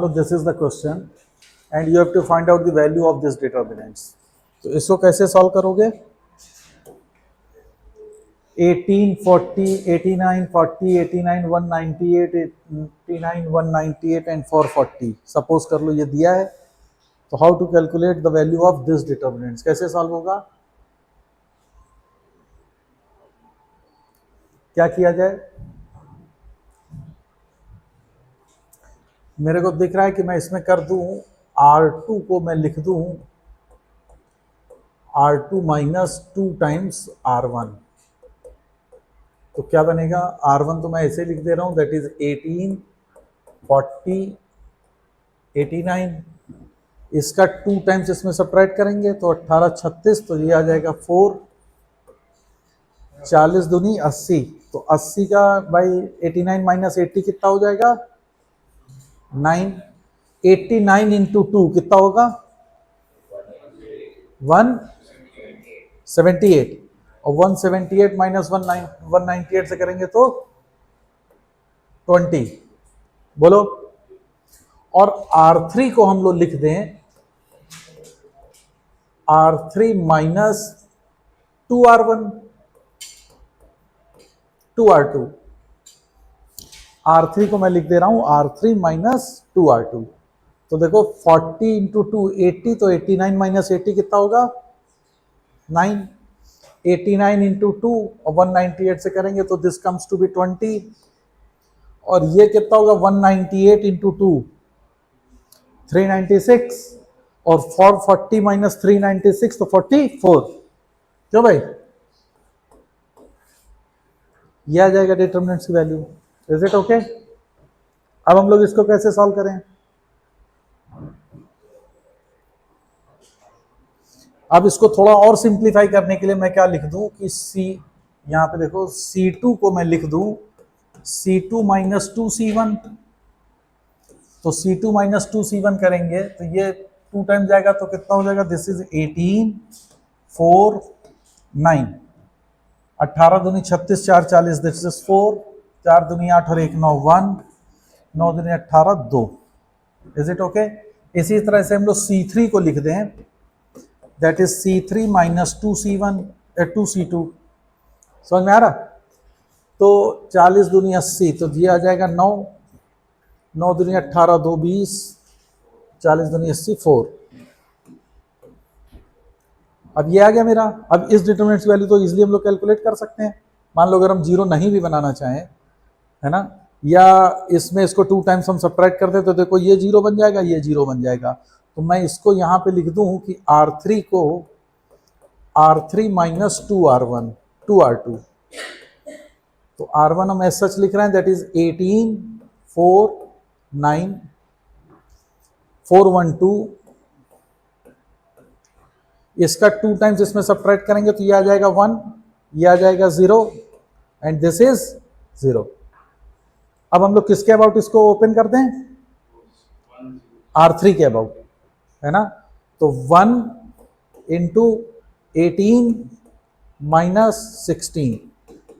Low this is the question and you have to find out the value of this determinants. तो इसको कैसे solve करोगे? 18, 40, 89, 40, 89, 198, 89, 198 and 440 suppose कर लो ये दिया है। तो how to calculate the value of this determinants, कैसे सॉल्व होगा? क्या किया जाए? मेरे को दिख रहा है कि मैं इसमें कर दूं R2 को मैं लिख दूं R2 माइनस 2 टाइम्स R1। तो क्या बनेगा? R1 तो मैं ऐसे लिख दे रहा हूं, दैट इज 18, 40, 89। इसका 2 टाइम्स इसमें सब्ट्रैक्ट करेंगे तो 18, 36, तो ये आ जाएगा 4, 40 दूनी 80। तो 80 का बाई 89 माइनस 80 कितना हो जाएगा? 9। 89 इंटू 2 कितना होगा? 178। और 178 माइनस 198 से करेंगे तो 20। बोलो। और R3 को हम लोग लिख दें R3 minus 2R1, 2R2। R3 को मैं लिख दे रहा हूं R3 माइनस 2R2। तो देखो 40 इंटू 2 80, तो 89 माइनस 80 कितना होगा? 9। 89 इंटू 2 और 198 से करेंगे तो दिस कम्स टू बी 20। और ये कितना होगा? 198 इंटू 2 396, और 440 माइनस 396 तो 44। क्यों भाई? ये आ जाएगा डिटर्मिनेंट्स की वैल्यू। Is it okay? अब हम लोग इसको कैसे सॉल्व करें? अब इसको थोड़ा और सिंप्लीफाई करने के लिए मैं क्या लिख दूं कि C, यहां पे देखो C2 को मैं लिख दूं C2 माइनस 2C1। तो C2 माइनस 2C1 करेंगे तो ये 2 टाइम जाएगा तो कितना हो जाएगा? This is 18, 4, 9। 18 दूनी 36, 4 40, दिस इज 4, 4 दूनी 8 और 1 9, 1, 9 दूनी 18, 2। Is it okay? इसी तरह से हम लोग C3 को लिख दें, that is C3 minus 2C1 2C2। समझ में आ रहा? तो 40 दूनी 80, तो ये आ जाएगा 9, 9 दूनी 18, 2 20, 40 दूनी 80, 4। अब ये आ गया मेरा। अब इस डिटरमिनेंट्स वैल्यू तो इजीली हम लोग कैलकुलेट कर सकते हैं। मान लो अगर हम जीरो नहीं भी बनाना चाहें, है ना, या इसमें इसको 2 टाइम्स हम सब्ट्रैक्ट कर दे तो देखो ये 0 बन जाएगा, ये 0 बन जाएगा। तो मैं इसको यहाँ पे लिख दूँ कि R3 को R3 माइनस 2R1, 2R2। तो R1 हम ऐसा सच लिख रहे हैं, दैट इज 18, 4, 9, 412। इसका 2 टाइम्स इसमें सब्ट्रैक्ट करेंगे तो ये आ जाएगा 1, ये आ जाएगा 0 एंड दिस इज 0। अब हम लोग किसके अबाउट इसको ओपन कर दें? R3 के अबाउट, है ना। तो 1 इंटू 18 माइनस 16,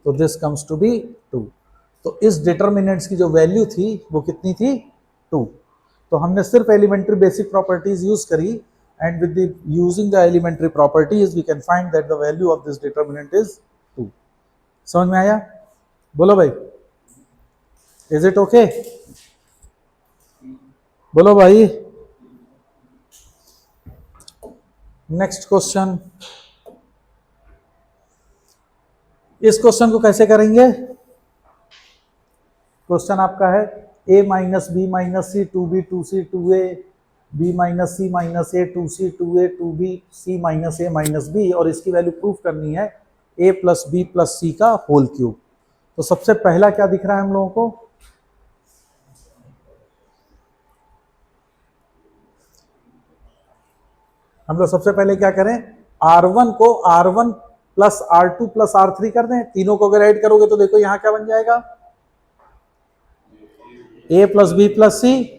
तो दिस कम्स टू बी 2। तो इस डिटर्मिनेंट्स की जो वैल्यू थी वो कितनी थी? 2। तो हमने सिर्फ एलिमेंट्री बेसिक प्रॉपर्टीज यूज करी, and with the using the elementary properties we can find that the value of this determinant is 2। समझ में आया? बोलो भाई, is it okay? बोलो भाई। Next question. इस क्वेश्चन को कैसे करेंगे? क्वेश्चन आपका है a minus B minus C 2b 2c 2a b minus C minus A 2c 2a 2b c minus A minus B, और इसकी वैल्यू प्रूफ करनी है a plus B plus C का होल क्यूब। तो सबसे पहला क्या दिख रहा है हम लोगों को? हम लोग सबसे पहले क्या करें? R1 को R1 plus R2 plus R3 कर दें। तीनों को अगर ऐड करोगे तो देखो यहां क्या बन जाएगा? a प्लस बी प्लस सी।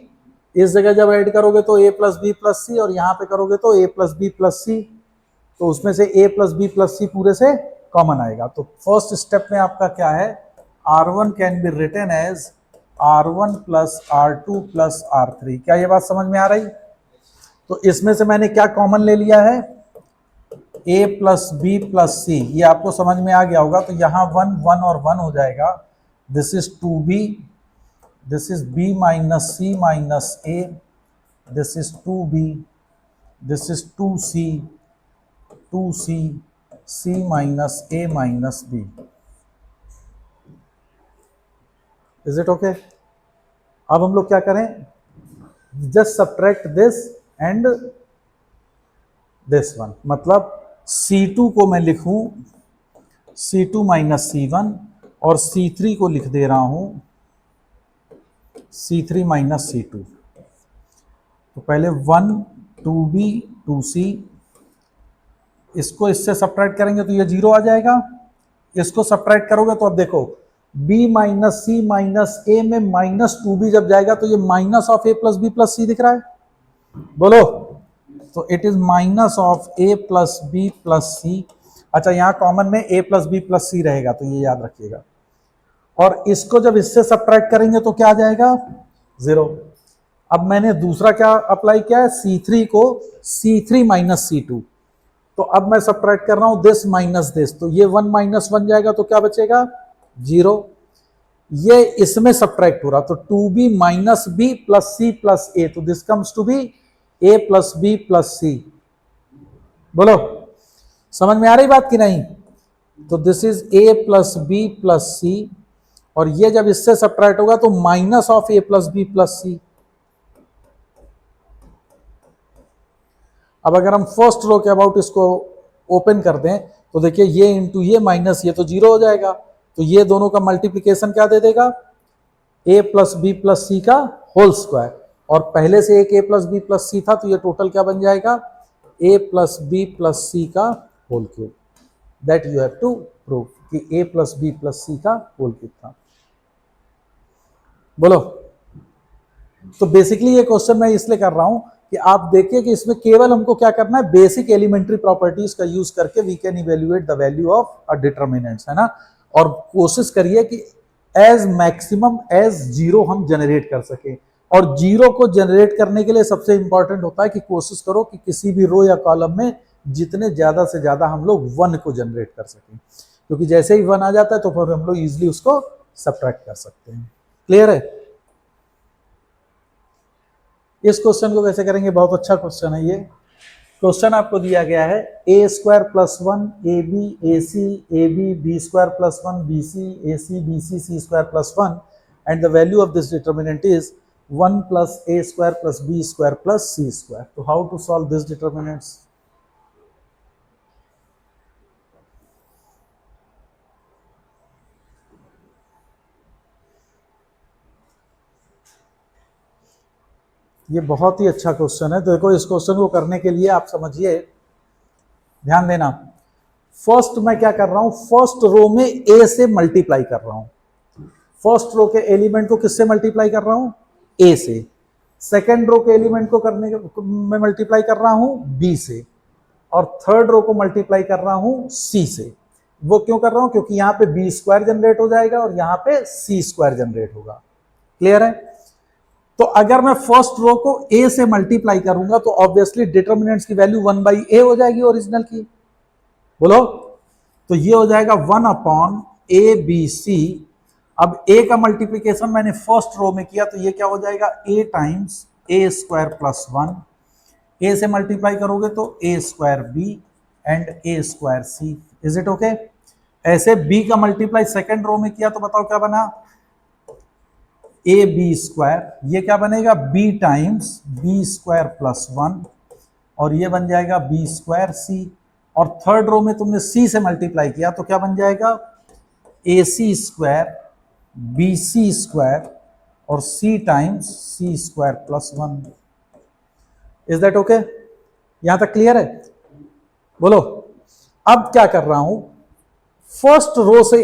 इस जगह जब ऐड करोगे तो a plus B plus C, और यहां पे करोगे तो a प्लस बी प्लस सी। तो उसमें से a प्लस बी प्लस सी पूरे से कॉमन आएगा। तो फर्स्ट स्टेप में आपका क्या है? R1 can be written as R1 plus R2 plus R3। क्या ये बात समझ में आ रही? तो इसमें से मैंने क्या कॉमन ले लिया है? A प्लस बी प्लस सी। ये आपको समझ में आ गया होगा। तो यहाँ 1 1 और 1 हो जाएगा। This is 2b, this is b minus C minus a, this is 2b, this is 2c, 2c, c minus a minus b। Is it okay? अब हम लोग क्या करें? Just subtract this and this one. मतलब C2 को मैं लिखूं C2 minus C1 और C3 को लिख दे रहा हूं C3 माइनस C2। तो पहले 1 2b 2c, इसको इससे सब्ट्रैक्ट करेंगे तो ये 0 आ जाएगा। इसको सब्ट्रैक्ट करोगे तो अब देखो b minus C minus A में माइनस 2b जब जाएगा तो ये minus of a plus B plus C दिख रहा है। बोलो। तो it is minus of a plus B plus C. अच्छा, यहां कॉमन में a plus B plus C रहेगा, तो ये याद रखिएगा। और इसको जब इससे सब्ट्रैक्ट करेंगे तो क्या आ जाएगा? 0। अब मैंने दूसरा क्या अप्लाई किया है? C3 को C3 माइनस C2। तो अब मैं सब्ट्रैक्ट कर रहा हूं दिस माइनस दिस, तो ये 1 माइनस 1 जाएगा तो क्या बचेगा? 0। ये इसमें सब्ट्रैक्ट हो रहा, तो 2b minus B plus C plus A, तो this comes to be a plus B plus C. बोलो, समझ में आ रही बात कि नहीं? तो this is a plus B plus C, और ये जब इससे सब्ट्रैक्ट होगा तो minus of a plus B plus C. अब अगर हम फर्स्ट रो के अबाउट इसको ओपन कर दें तो देखिए ये इंटू ये माइनस ये तो 0 हो जाएगा। तो ये दोनों का मल्टीप्लीकेशन क्या दे देगा? a plus B plus C का होल स्क्वायर, और पहले से एक a plus B plus C था तो ये टोटल क्या बन जाएगा? a plus B plus C का whole cube. That you have to prove कि a plus B plus C का होल क्यूब था। बोलो। तो बेसिकली ये क्वेश्चन मैं इसलिए कर रहा हूं कि आप देखिए कि इसमें केवल हमको क्या करना है, बेसिक एलिमेंट्री प्रॉपर्टीज का यूज करके we can evaluate the value of a determinants, है ना। और कोशिश करिए कि एज मैक्सिमम एज 0 हम जनरेट कर सके। और 0 को जनरेट करने के लिए सबसे इंपॉर्टेंट होता है कि कोशिश करो कि किसी भी रो या कॉलम में जितने ज्यादा से ज्यादा हम लोग 1 को जनरेट कर सकें, क्योंकि जैसे ही 1 आ जाता है तो फिर हम लोग इजिली उसको सब्ट्रैक्ट कर सकते हैं। क्लियर है? इस क्वेश्चन को कैसे करेंगे? बहुत अच्छा क्वेश्चन है ये। क्वेश्चन आपको दिया गया है a square plus 1 ab ac ab b square plus 1 bc ac bc c square plus 1 and the value of this determinant is 1 plus a square plus b square plus c square. तो how to solve this determinants? ये बहुत ही अच्छा question है। देखो, इस question को करने के लिए आप समझिए, ध्यान देना। फर्स्ट मैं क्या कर रहा हूं? फर्स्ट रो में a से मल्टीप्लाई कर रहा हूं। फर्स्ट रो के एलिमेंट को किससे मल्टीप्लाई कर रहा हूं? a से। सेकेंड रो के एलिमेंट को करने के मैं मल्टीप्लाई कर रहा हूं b से, और थर्ड रो को मल्टीप्लाई कर रहा हूं c से। वो क्यों कर रहा हूं? क्योंकि यहां पे b स्क्वायर जनरेट हो जाएगा और यहां पे c स्क्वायर जनरेट होगा। क्लियर है? तो अगर मैं फर्स्ट रो को a से मल्टीप्लाई करूंगा तो ऑब्वियसली डिटर्मिनेंट्स की वैल्यू 1/a हो जाएगी ओरिजिनल की। बोलो। तो ये हो जाएगा 1 अपॉन ए बी सी। अब a का मल्टीप्लीकेशन मैंने फर्स्ट रो में किया तो ये क्या हो जाएगा? a times a square plus 1। a से मल्टीप्लाई करोगे तो a square b and a square c। Is it okay? ऐसे b का मल्टीप्लाई सेकेंड रो में किया तो बताओ क्या बना? A B square. ये क्या बनेगा? b times B square plus 1, और ये बन जाएगा b स्क्वायर c। और थर्ड रो में तुमने c से मल्टीप्लाई किया तो क्या बन जाएगा? ए सी स्क्वायर बी सी स्क्वायर और c times c square plus 1। Is that okay? यहां तक क्लियर है? बोलो। अब क्या कर रहा हूं? फर्स्ट रो से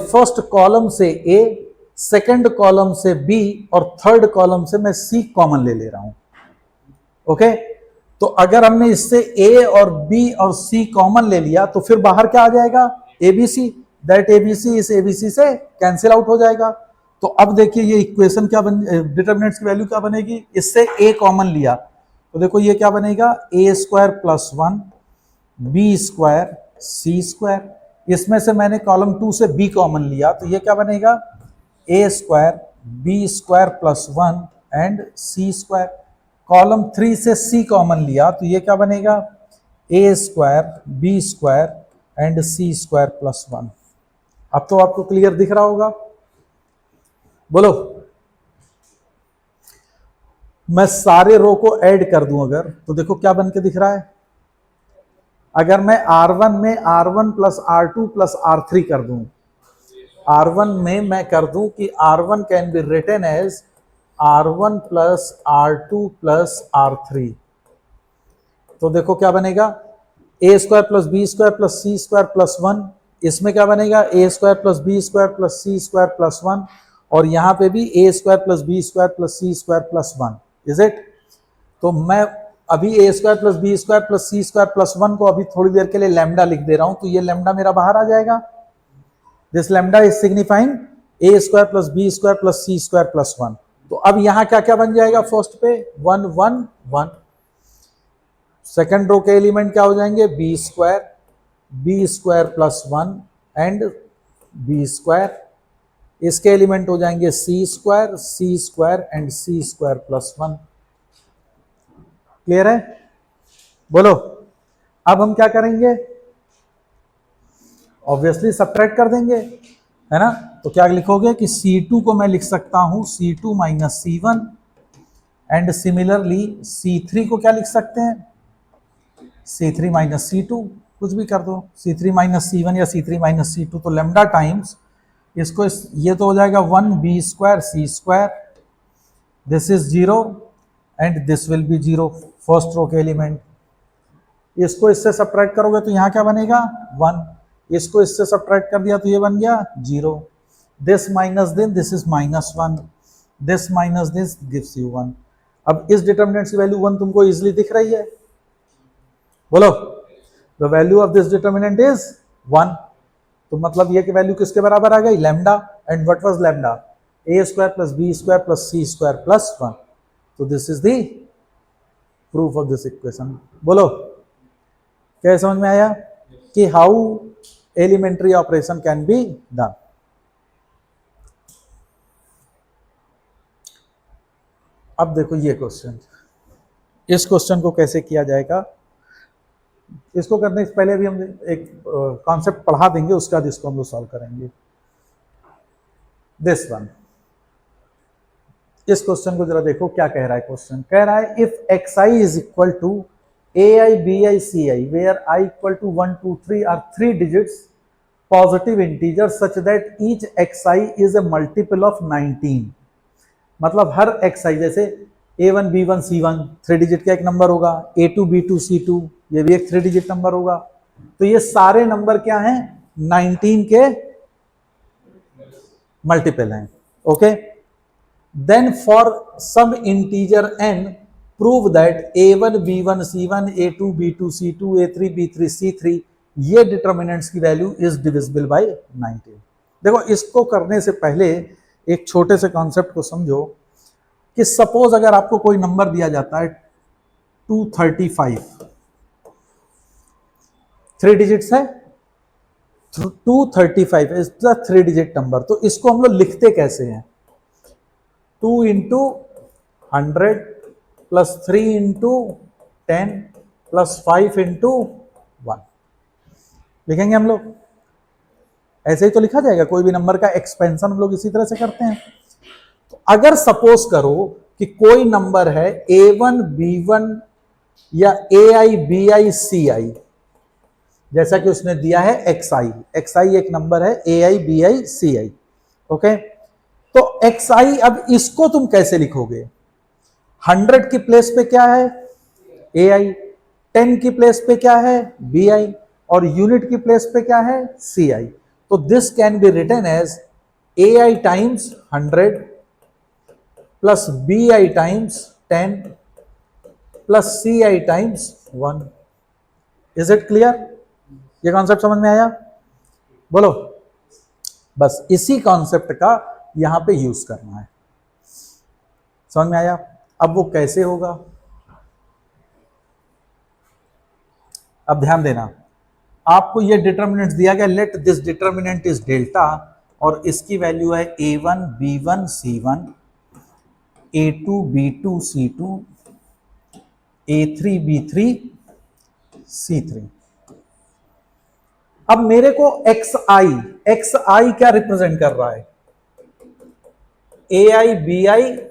फर्स्ट कॉलम से a, सेकेंड कॉलम से b और थर्ड कॉलम से मैं c कॉमन ले रहा हूं। ओके? तो अगर हमने इससे a और b और c कॉमन ले लिया तो फिर बाहर क्या आ जाएगा? abc। दैट abc इस abc से कैंसिल आउट हो जाएगा। तो अब देखिए ये इक्वेशन क्या बन, डिटर्मिनेंट्स की वैल्यू क्या बनेगी, इससे a कॉमन लिया तो देखो ये क्या बनेगा, a square plus 1 B square C square, इसमें से मैंने कॉलम 2 से b कॉमन लिया तो ये क्या बनेगा, a square B square plus 1 and C square, column 3 से c कॉमन लिया तो ये क्या बनेगा, a square B square and C square plus 1। अब तो आपको क्लियर दिख रहा होगा, बोलो। मैं सारे रो को ऐड कर दूं अगर, तो देखो क्या बन के दिख रहा है, अगर मैं R1 में R1 plus R2 plus R3 कर दूं, R1 में मैं कर दूं कि R1 can be written as R1 plus R2 plus R3, तो देखो क्या बनेगा, a square plus B square plus C square plus 1, इसमें क्या बनेगा, a square plus B square plus C square plus 1, और यहां पे भी a square plus B square plus C square plus 1, is it. तो मैं अभी a square plus B square plus C square plus 1 को अभी थोड़ी देर के लिए लैम्डा लिख दे रहा हूं, तो ये लैम्डा मेरा बाहर आ जाएगा, this lambda is signifying a square plus B square plus C square plus 1। तो अब यहां क्या क्या बन जाएगा, फर्स्ट पे 1 1 1, सेकेंड रो के एलिमेंट क्या हो जाएंगे, B square plus 1 and B square, इसके एलिमेंट हो जाएंगे C square and C square plus 1। Clear है, बोलो। अब हम क्या करेंगे, ऑब्वियसली सब्ट्रैक्ट कर देंगे, है ना। तो क्या लिखोगे कि C2 को मैं लिख सकता हूं C2 minus C1, and similarly C3 को क्या लिख सकते हैं, C3 माइनस C2, कुछ भी कर दो, C3 माइनस C1 या C3 माइनस C2, तो लेमडा टाइम्स इसको ये तो हो जाएगा 1 B square C square, this is 0 and this will be 0, first row के एलिमेंट, इसको इससे सब्ट्रैक्ट करोगे तो यहाँ क्या बनेगा 1, इसको इससे सब्ट्रैक्ट कर दिया तो ये बन गया 0, this minus this is minus 1, this minus this gives you 1। अब इस डिटर्मिनेंट की वैल्यू 1 तुमको इजीली दिख रही है, बोलो। The value of this determinant is 1, तो मतलब ये कि वैल्यू किसके बराबर आ गई, lambda, and what was lambda, a square plus B square plus C square plus 1। तो this is the proof of this equation, बोलो। क्या समझ में आया कि how elementary operation can be done. अब देखो ये क्वेश्चन, इस क्वेश्चन को कैसे किया जाएगा, इसको करने से पहले भी हम एक कॉन्सेप्ट पढ़ा देंगे, उसके बाद इसको हम लोग सॉल्व करेंगे। दिस वन, इस क्वेश्चन को जरा देखो क्या कह रहा है, क्वेश्चन कह रहा है if xi is equal to ai bi ci where i equal to 1 2 3 are 3 digits positive integer such that each xi is a multiple of 19, मतलब हर xi जैसे a1 b1 c1 3 डिजिट का एक नंबर होगा, a2 b2 c2 ये भी एक 3 digit number होगा, तो ये सारे नंबर क्या हैं 19 के मल्टीपल हैं, okay. Then for some integer n prove that a1 b1 c1 a2 b2 c2 a3 b3 c3 ये डिटर्मिनेंट्स की वैल्यू इज डिविजिबल बाय 19। देखो इसको करने से पहले एक छोटे से कॉन्सेप्ट को समझो कि सपोज अगर आपको कोई नंबर दिया जाता है 235, 3 डिजिट्स है, 235 इज द 3 डिजिट नंबर, तो इसको हम लोग लिखते कैसे हैं, 2 into 100 plus 3 into 10 plus 5 into 1 लिखेंगे हम लोग, ऐसे ही तो लिखा जाएगा, कोई भी नंबर का एक्सपेंशन हम लोग इसी तरह से करते हैं। तो अगर सपोज करो कि कोई नंबर है a1 b1 या ai bi ci, जैसा कि उसने दिया है xi एक नंबर है ai bi ci, ओके। तो xi अब इसको तुम कैसे लिखोगे, 100 की प्लेस पे क्या है ai, 10 की प्लेस पे क्या है bi, और यूनिट की प्लेस पे क्या है ci, तो this can be written as ai times 100 plus bi times 10 plus ci times 1। Is it clear, ये कॉन्सेप्ट समझ में आया, बोलो। बस इसी कॉन्सेप्ट का यहां पे यूज करना है। समझ में आया? अब वो कैसे होगा, अब ध्यान देना। आपको ये डिटर्मिनेंट दिया गया, let this determinant is delta, और इसकी वैल्यू है a1 b1 c1, a2 b2 c2, a3 b3 c3। अब मेरे को xi क्या रिप्रेजेंट कर रहा है, ai bi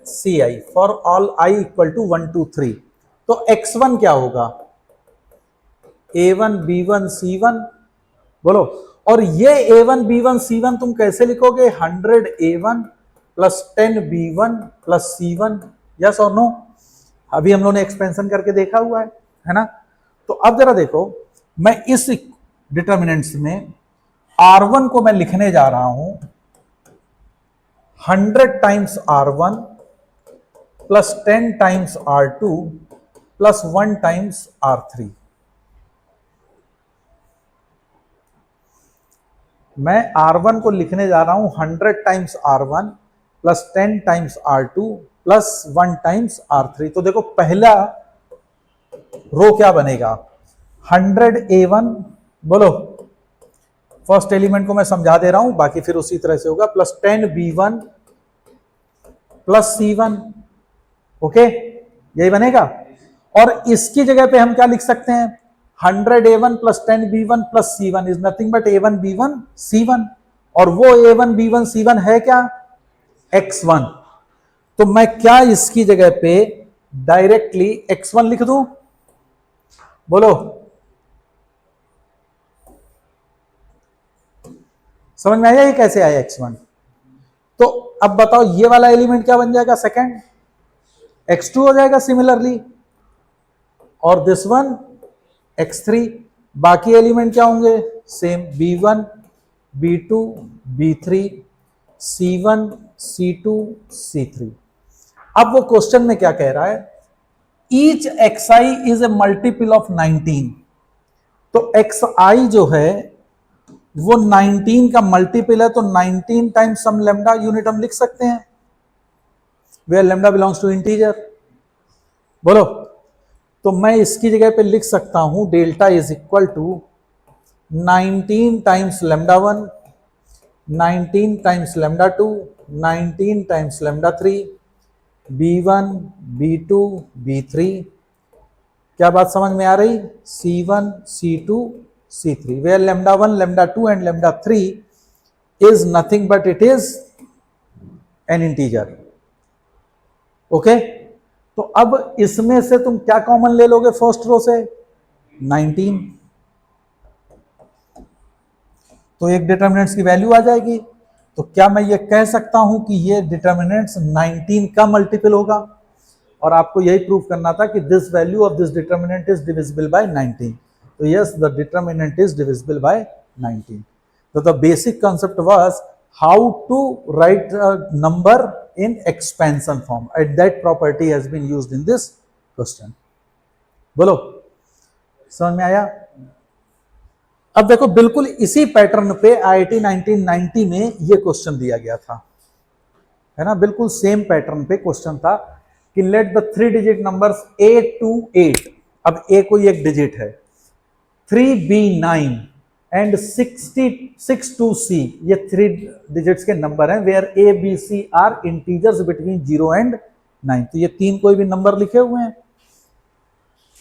ci for all i equal to 1 2 3। तो x1 क्या होगा, a1 b1 c1, बोलो। और ये a1 b1 c1 तुम कैसे लिखोगे, 100 a1 plus 10 b1 plus c1, yes और नो? अभी हम लोगों ने एक्सपेंशन करके देखा हुआ है ना? तो अब जरा देखो, मैं इस डिटर्मिनेंट्स में r1 को मैं लिखने जा रहा हूं 100 times r1 plus 10 times r2 plus 1 times r3। मैं r1 को लिखने जा रहा हूं 100 times r1 plus 10 times r2 plus 1 times r3। तो देखो पहला रो क्या बनेगा, 100 a1, बोलो, फर्स्ट एलिमेंट को मैं समझा दे रहा हूं, बाकी फिर उसी तरह से होगा, plus 10 b1 plus c1, okay, यही बनेगा। और इसकी जगह पे हम क्या लिख सकते हैं, 100 a1 plus 10 b1 plus c1 is nothing but a1 b1 c1, और वो a1 b1 c1 है क्या, x1। तो मैं क्या इसकी जगह पे डायरेक्टली x1 लिख दूं, बोलो, समझ में आया ये कैसे आया x1? तो अब बताओ ये वाला एलिमेंट क्या बन जाएगा, सेकंड, x2 हो जाएगा सिमिलरली, और दिस वन x3। बाकी एलिमेंट क्या होंगे, same, b1 b2 b3 c1 c2 c3। अब वो क्वेश्चन में क्या कह रहा है, each xi is a multiple of 19। तो xi जो है वो 19 का मल्टीपल है, तो 19 टाइम्स सम लेमडा यूनिट हम लिख सकते हैं, where lambda belongs to integer, बोलो। तो मैं इसकी जगह पे लिख सकता हूं delta is equal to 19 times lambda 1, 19 times lambda 2, 19 times lambda 3, b1 b2 b3। क्या बात समझ में आ रही, c1 c2 c3, where lambda 1 lambda 2 and lambda 3 is nothing but it is an integer, okay. तो अब इसमें से तुम क्या कॉमन ले लोगे फर्स्ट रो से, 19, तो एक डिटर्मिनेंट्स की वैल्यू आ जाएगी। तो क्या मैं ये कह सकता हूं कि ये डिटर्मिनेंट्स 19 का मल्टीपल होगा, और आपको यही प्रूव करना था कि this value of this determinant is divisible by 19। तो yes, the determinant is divisible by 19। तो the basic concept was how to write number in expansion form, and that property has been used in this question। बोलो, समझ में आया? अब देखो बिल्कुल इसी पैटर्न पे IIT 1990 में ये क्वेश्चन दिया गया था, है ना, बिल्कुल सेम पैटर्न पे क्वेश्चन था कि let the 3 digit numbers a to 8, अब a कोई एक डिजिट है, 3b9 एंड 66 to c, ये 3 डिजिट्स के नंबर हैं, where a b c are integers between 0 and 9। तो ये 3 कोई भी नंबर लिखे हुए हैं,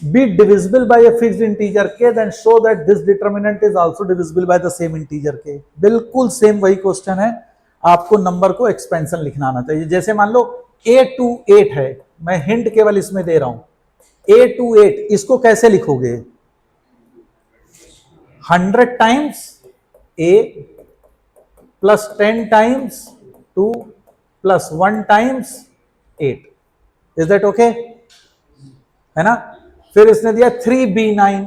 be divisible by a fixed integer k, then show that this determinant is also divisible by the same integer k। बिल्कुल सेम वही क्वेश्चन है, आपको नंबर को एक्सपेंशन लिखना आना चाहिए। जैसे मान लो a to 8 है, मैं हिंट केवल इसमें दे रहा हूं, a to 8 इसको कैसे लिखोगे, 100 times a plus 10 times 2 plus 1 times 8, is that okay, है ना। फिर इसने दिया 3b9,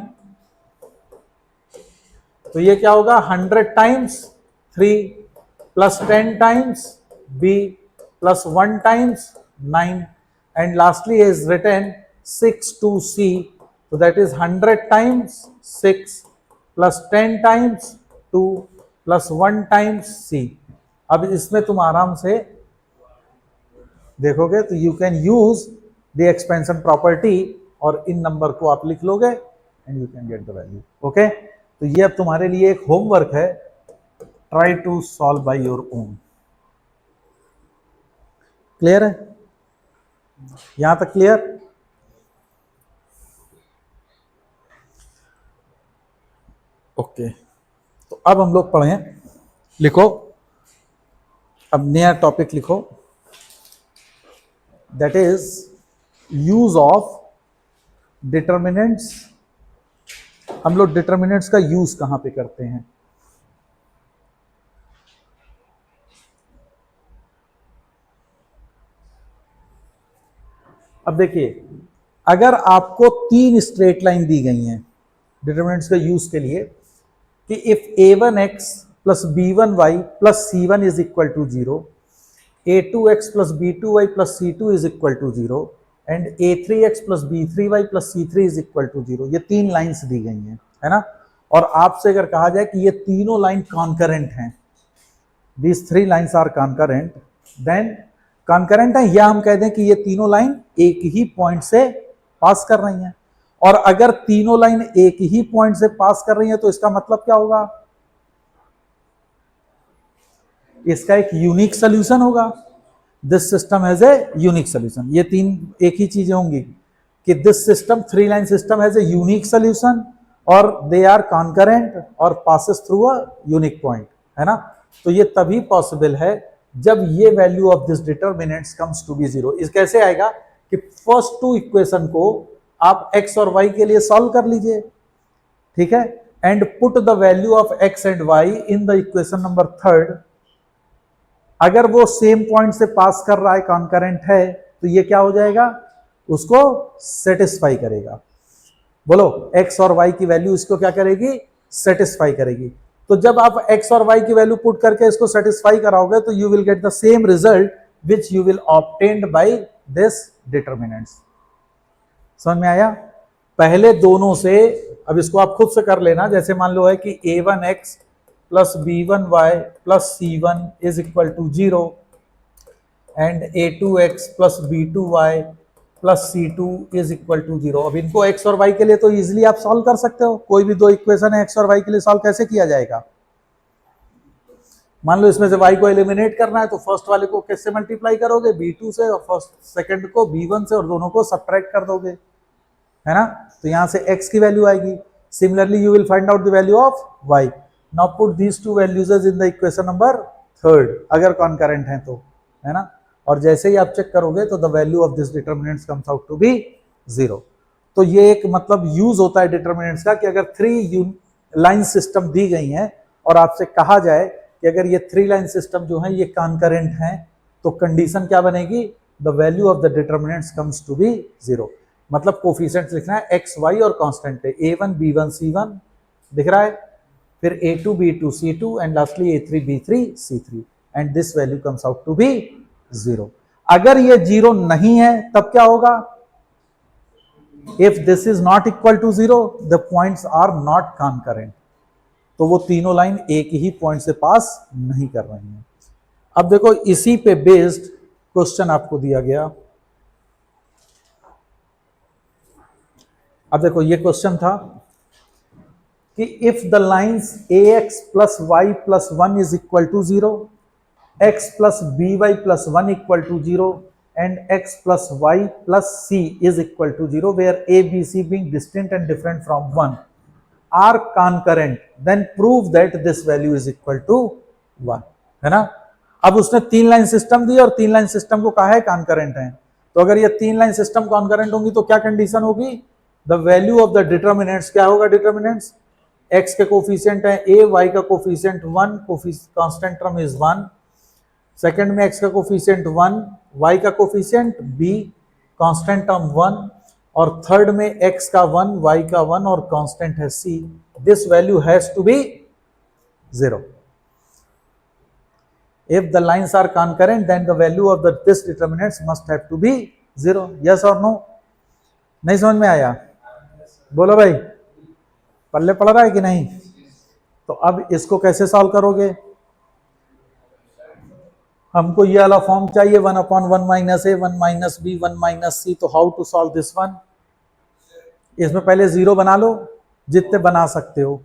तो ये क्या होगा, 100 times 3 plus 10 times b plus 1 times 9, and lastly is written 6 to c, so that is 100 times 6 plus 10 times 2 plus 1 times c। अब इसमें तुम आराम से देखोगे तो you can use the expansion property और इन नंबर को आप लिख लोगे and you can get the value. Okay, तो ये अब तुम्हारे लिए एक होमवर्क है, try to solve by your own. Clear है? यहां तक क्लियर? ओके, तो अब हम लोग पढ़ें, लिखो, अब नया टॉपिक लिखो, that is use of determinants. हम लोग डिटर्मिनेंट्स का यूज कहां पे करते हैं? अब देखिए, अगर आपको 3 स्ट्रेट लाइन दी गई हैं डिटर्मिनेंट्स का यूज के लिए कि if a1x plus b1y plus c1 is equal to 0, a2x plus b2y plus c2 is equal to 0 and a3x plus b3y plus c3 is equal to 0, ये 3 लाइंस दी गई हैं, है ना? और आपसे अगर कहा जाए कि ये तीनों लाइन कॉन्करेंट हैं, these 3 lines are concurrent, then concurrent है या हम कह दें कि ये तीनों लाइन एक ही पॉइंट से पास कर रही हैं। और अगर तीनों लाइन एक ही पॉइंट से पास कर रही हैं तो इसका मतलब क्या होगा? इसका एक यूनिक सॉल्यूशन होगा। This system has a unique solution. ये 3 एक ही चीजें होंगी कि this system 3 line system has a unique solution और दे आर कॉन्करेंट और passes through a unique point, है ना? तो ये तभी पॉसिबल है जब ये value of this determinants comes to be 0। इस कैसे आएगा कि फर्स्ट 2 इक्वेशन को आप x और y के लिए सॉल्व कर लीजिए, ठीक है, and put the value of x and y in the equation number 3। अगर वो सेम पॉइंट से पास कर रहा है, कॉन्करेंट है, तो ये क्या हो जाएगा? उसको सेटिस्फाई करेगा। बोलो, x और y की वैल्यू इसको क्या करेगी? सेटिस्फाई करेगी। तो जब आप x और y की वैल्यू पुट करके इसको सेटिस्फाई कराओगे तो you will get the same result which you will obtained by this determinants. समझ में आया? पहले दोनों से, अब इसको आप खुद से कर लेना। जैसे मान लो है कि a1x plus b1y plus c1 is equal to 0 and a2x plus b2y plus c2 is equal to 0। अब इनको x और y के लिए तो इजीली आप सॉल्व कर सकते हो। कोई भी 2 इक्वेशन है x और y के लिए सॉल्व कैसे किया जाएगा? मान लो इसमें से y को एलिमिनेट करना है तो फर्स्ट वाले को किससे मल्टीप्लाई करोगे? b2 से, और फर्स्ट सेकंड को b1 से, और दोनों को सब्ट्रैक्ट कर दोगे, है ना? तो यहां से x की वैल्यू आएगी। Similarly you will find out the value of y। Now put these 2 values in the equation number 3 अगर कॉन्करेंट हैं तो, है ना? और जैसे ही आप चेक करोगे तो the value of this determinants comes out to be 0। तो ये एक मतलब यूज होता है डिटर्मिनेंट्स का कि अगर 3 लाइन सिस्टम दी गई हैं और आपसे कहा जाए कि अगर ये 3 लाइन सिस्टम जो है ये कॉन्करेंट हैं तो कंडीशन क्या बनेगी? The value of the determinants comes to be 0। मतलब कोफिशिएंट्स लिखना है x y और कांस्टेंट है, a1 b1 c1 दिख रहा है, फिर a2 b2 c2 and lastly a3 b3 c3 and this value comes out to be 0। अगर ये 0 नहीं है तब क्या होगा? If this is not equal to 0 the points are not concurrent. तो वो तीनों लाइन एक ही पॉइंट से पास नहीं कर रही हैं। अब देखो, इसी पे बेस्ड क्वेश्चन आपको दिया गया। अब देखो, ये क्वेश्चन था कि if the lines ax plus y plus 1 is equal to 0, x plus by plus 1 equal to 0 and x plus y plus c is equal to 0 where a b c being distinct and different from 1 are concurrent, then prove that this value is equal to 1, है ना? अब उसने 3 line system दी और 3 line system को कहा है concurrent है। तो अगर ये 3 लाइन सिस्टम कॉन्करेंट होंगी तो क्या कंडीशन होगी? The value of the determinants क्या होगा? डिटर्मिनेंट्स x के कोफिशिएंट है a, y का coefficient 1, constant term is 1, second में x का कोफिशिएंट 1, y का कोफिशिएंट b, कांस्टेंट टर्म 1, और थर्ड में x का 1, y का 1 और कांस्टेंट है c। This value has to be 0। If the lines are concurrent, then the value of this determinants must have to be 0. Yes or no? नहीं समझ में आया? बोलो भाई, पल्ले पड़ रहा है कि नहीं? तो अब इसको कैसे सॉल्व करोगे? हमको ये वाला फॉर्म चाहिए 1/1 माइनस ए 1 माइनस बी 1 माइनस सी। तो how to solve this one? इसमें पहले जीरो बना लो जितने बना सकते हो,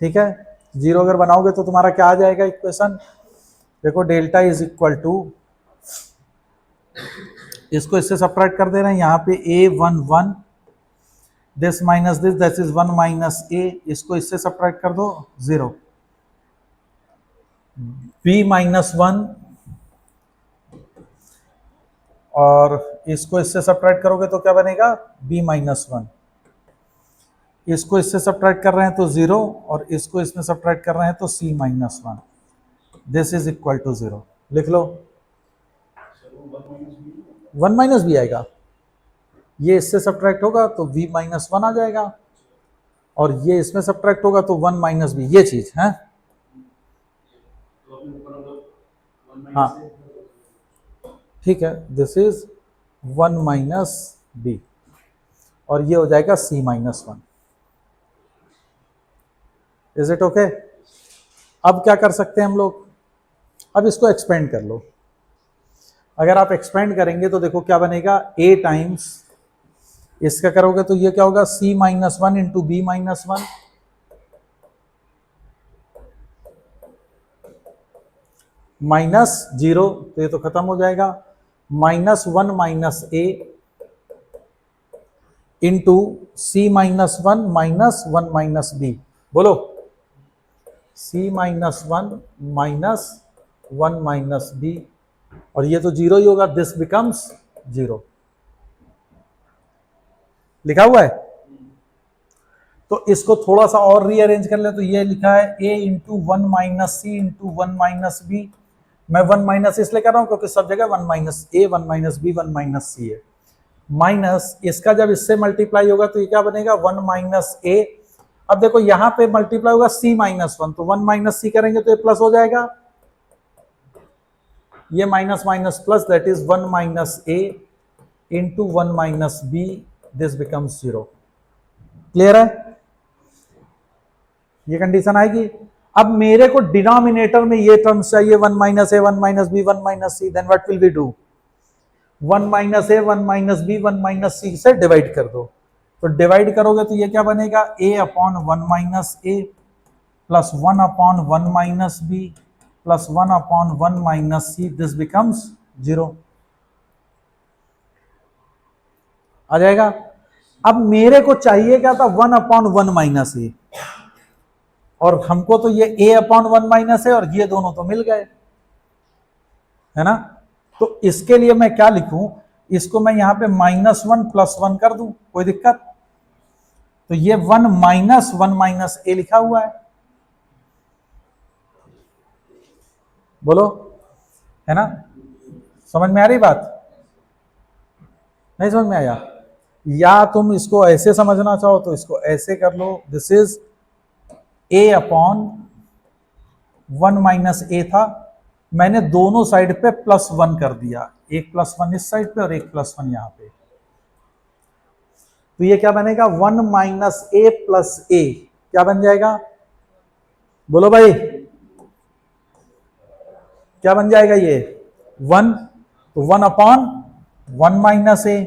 ठीक है। जीरो अगर बनाओगे तो तुम्हारा क्या आ जाएगा इक्वेशन? देखो डेल्टा इज इक्वल टू, इसको इससे सब्ट्रैक्ट कर दे रहे हैं, यहाँ पे a11 this minus this that is 1 minus A, इसको इससे सब्ट्रैक्ट कर दो 0, b माइनस 1 और इसको इससे सब्ट्रैक्ट करोगे तो क्या बनेगा? b minus 1। इसको इससे सब्ट्रैक्ट कर रहे हैं तो 0 और इसको इसमें सब्ट्रैक्ट कर रहे हैं तो c minus 1, this is equal to 0। लिख लो 1 माइनस बी आएगा, ये इससे सब्ट्रैक्ट होगा तो v माइनस 1 आ जाएगा और ये इसमें सब्ट्रैक्ट होगा तो 1 माइनस बी, ये चीज है। हाँ ठीक है, दिस इज 1 माइनस बी और ये हो जाएगा c minus 1। Is it okay? अब क्या कर सकते हैं हम लोग? अब इसको एक्सपेंड कर लो। अगर आप एक्सपेंड करेंगे तो देखो क्या बनेगा, a टाइम्स इसका करोगे तो ये क्या होगा, c minus 1 into b minus 1 minus 0, तो ये तो खत्म हो जाएगा, minus 1 minus a into c minus 1 minus 1 minus b. बोलो c minus 1 minus 1 minus B और ये तो 0 ही होगा, दिस बिकम्स 0। लिखा हुआ है। तो इसको थोड़ा सा और रीअरेंज कर ले तो ये लिखा है a into 1 minus c into 1 minus b. मैं 1 माइनस इसलिए कर रहा हूं क्योंकि सब जगह 1 माइनस ए 1 माइनस बी 1 माइनस सी है। माइनस इसका जब इससे मल्टीप्लाई होगा तो ये क्या बनेगा, 1 माइनस ए। अब देखो यहां पे मल्टीप्लाई होगा c माइनस 1, तो 1 माइनस सी करेंगे तो ये प्लस हो जाएगा, ये minus minus plus, that is 1 minus a into 1 minus b, this becomes 0। Clear है? ये कंडीशन आएगी। अब मेरे को डिनोमिनेटर में ये टर्म्स चाहिए, 1 minus A 1 minus B 1 minus C, then what will we do? 1 minus A 1 minus B 1 minus C से डिवाइड कर दो। तो डिवाइड करोगे तो ये क्या बनेगा, a upon 1 minus A plus 1 upon 1 minus B plus 1 upon 1 minus c, this becomes 0। आ जाएगा। अब मेरे को चाहिए क्या था, 1 अपॉन 1 माइनस ए, और हमको तो ये a अपॉन 1 माइनस है और ये दोनों तो मिल गए, है ना। तो इसके लिए मैं क्या लिखूं, इसको मैं यहां पे माइनस 1 प्लस 1 कर दूं, कोई दिक्कत? तो ये 1 माइनस 1 माइनस ए लिखा हुआ है, बोलो, है ना। समझ में आ रही बात? नहीं समझ में आया? या तुम इसको ऐसे समझना चाहो तो इसको ऐसे कर लो, this is a upon 1 minus A था, मैंने दोनों साइड पे प्लस 1 कर दिया, एक प्लस 1 इस साइड पे और एक प्लस 1 यहां पे। तो ये क्या बनेगा, 1 माइनस ए प्लस ए, क्या बन जाएगा? बोलो भाई, क्या बन जाएगा ये? 1, तो 1 upon 1 minus A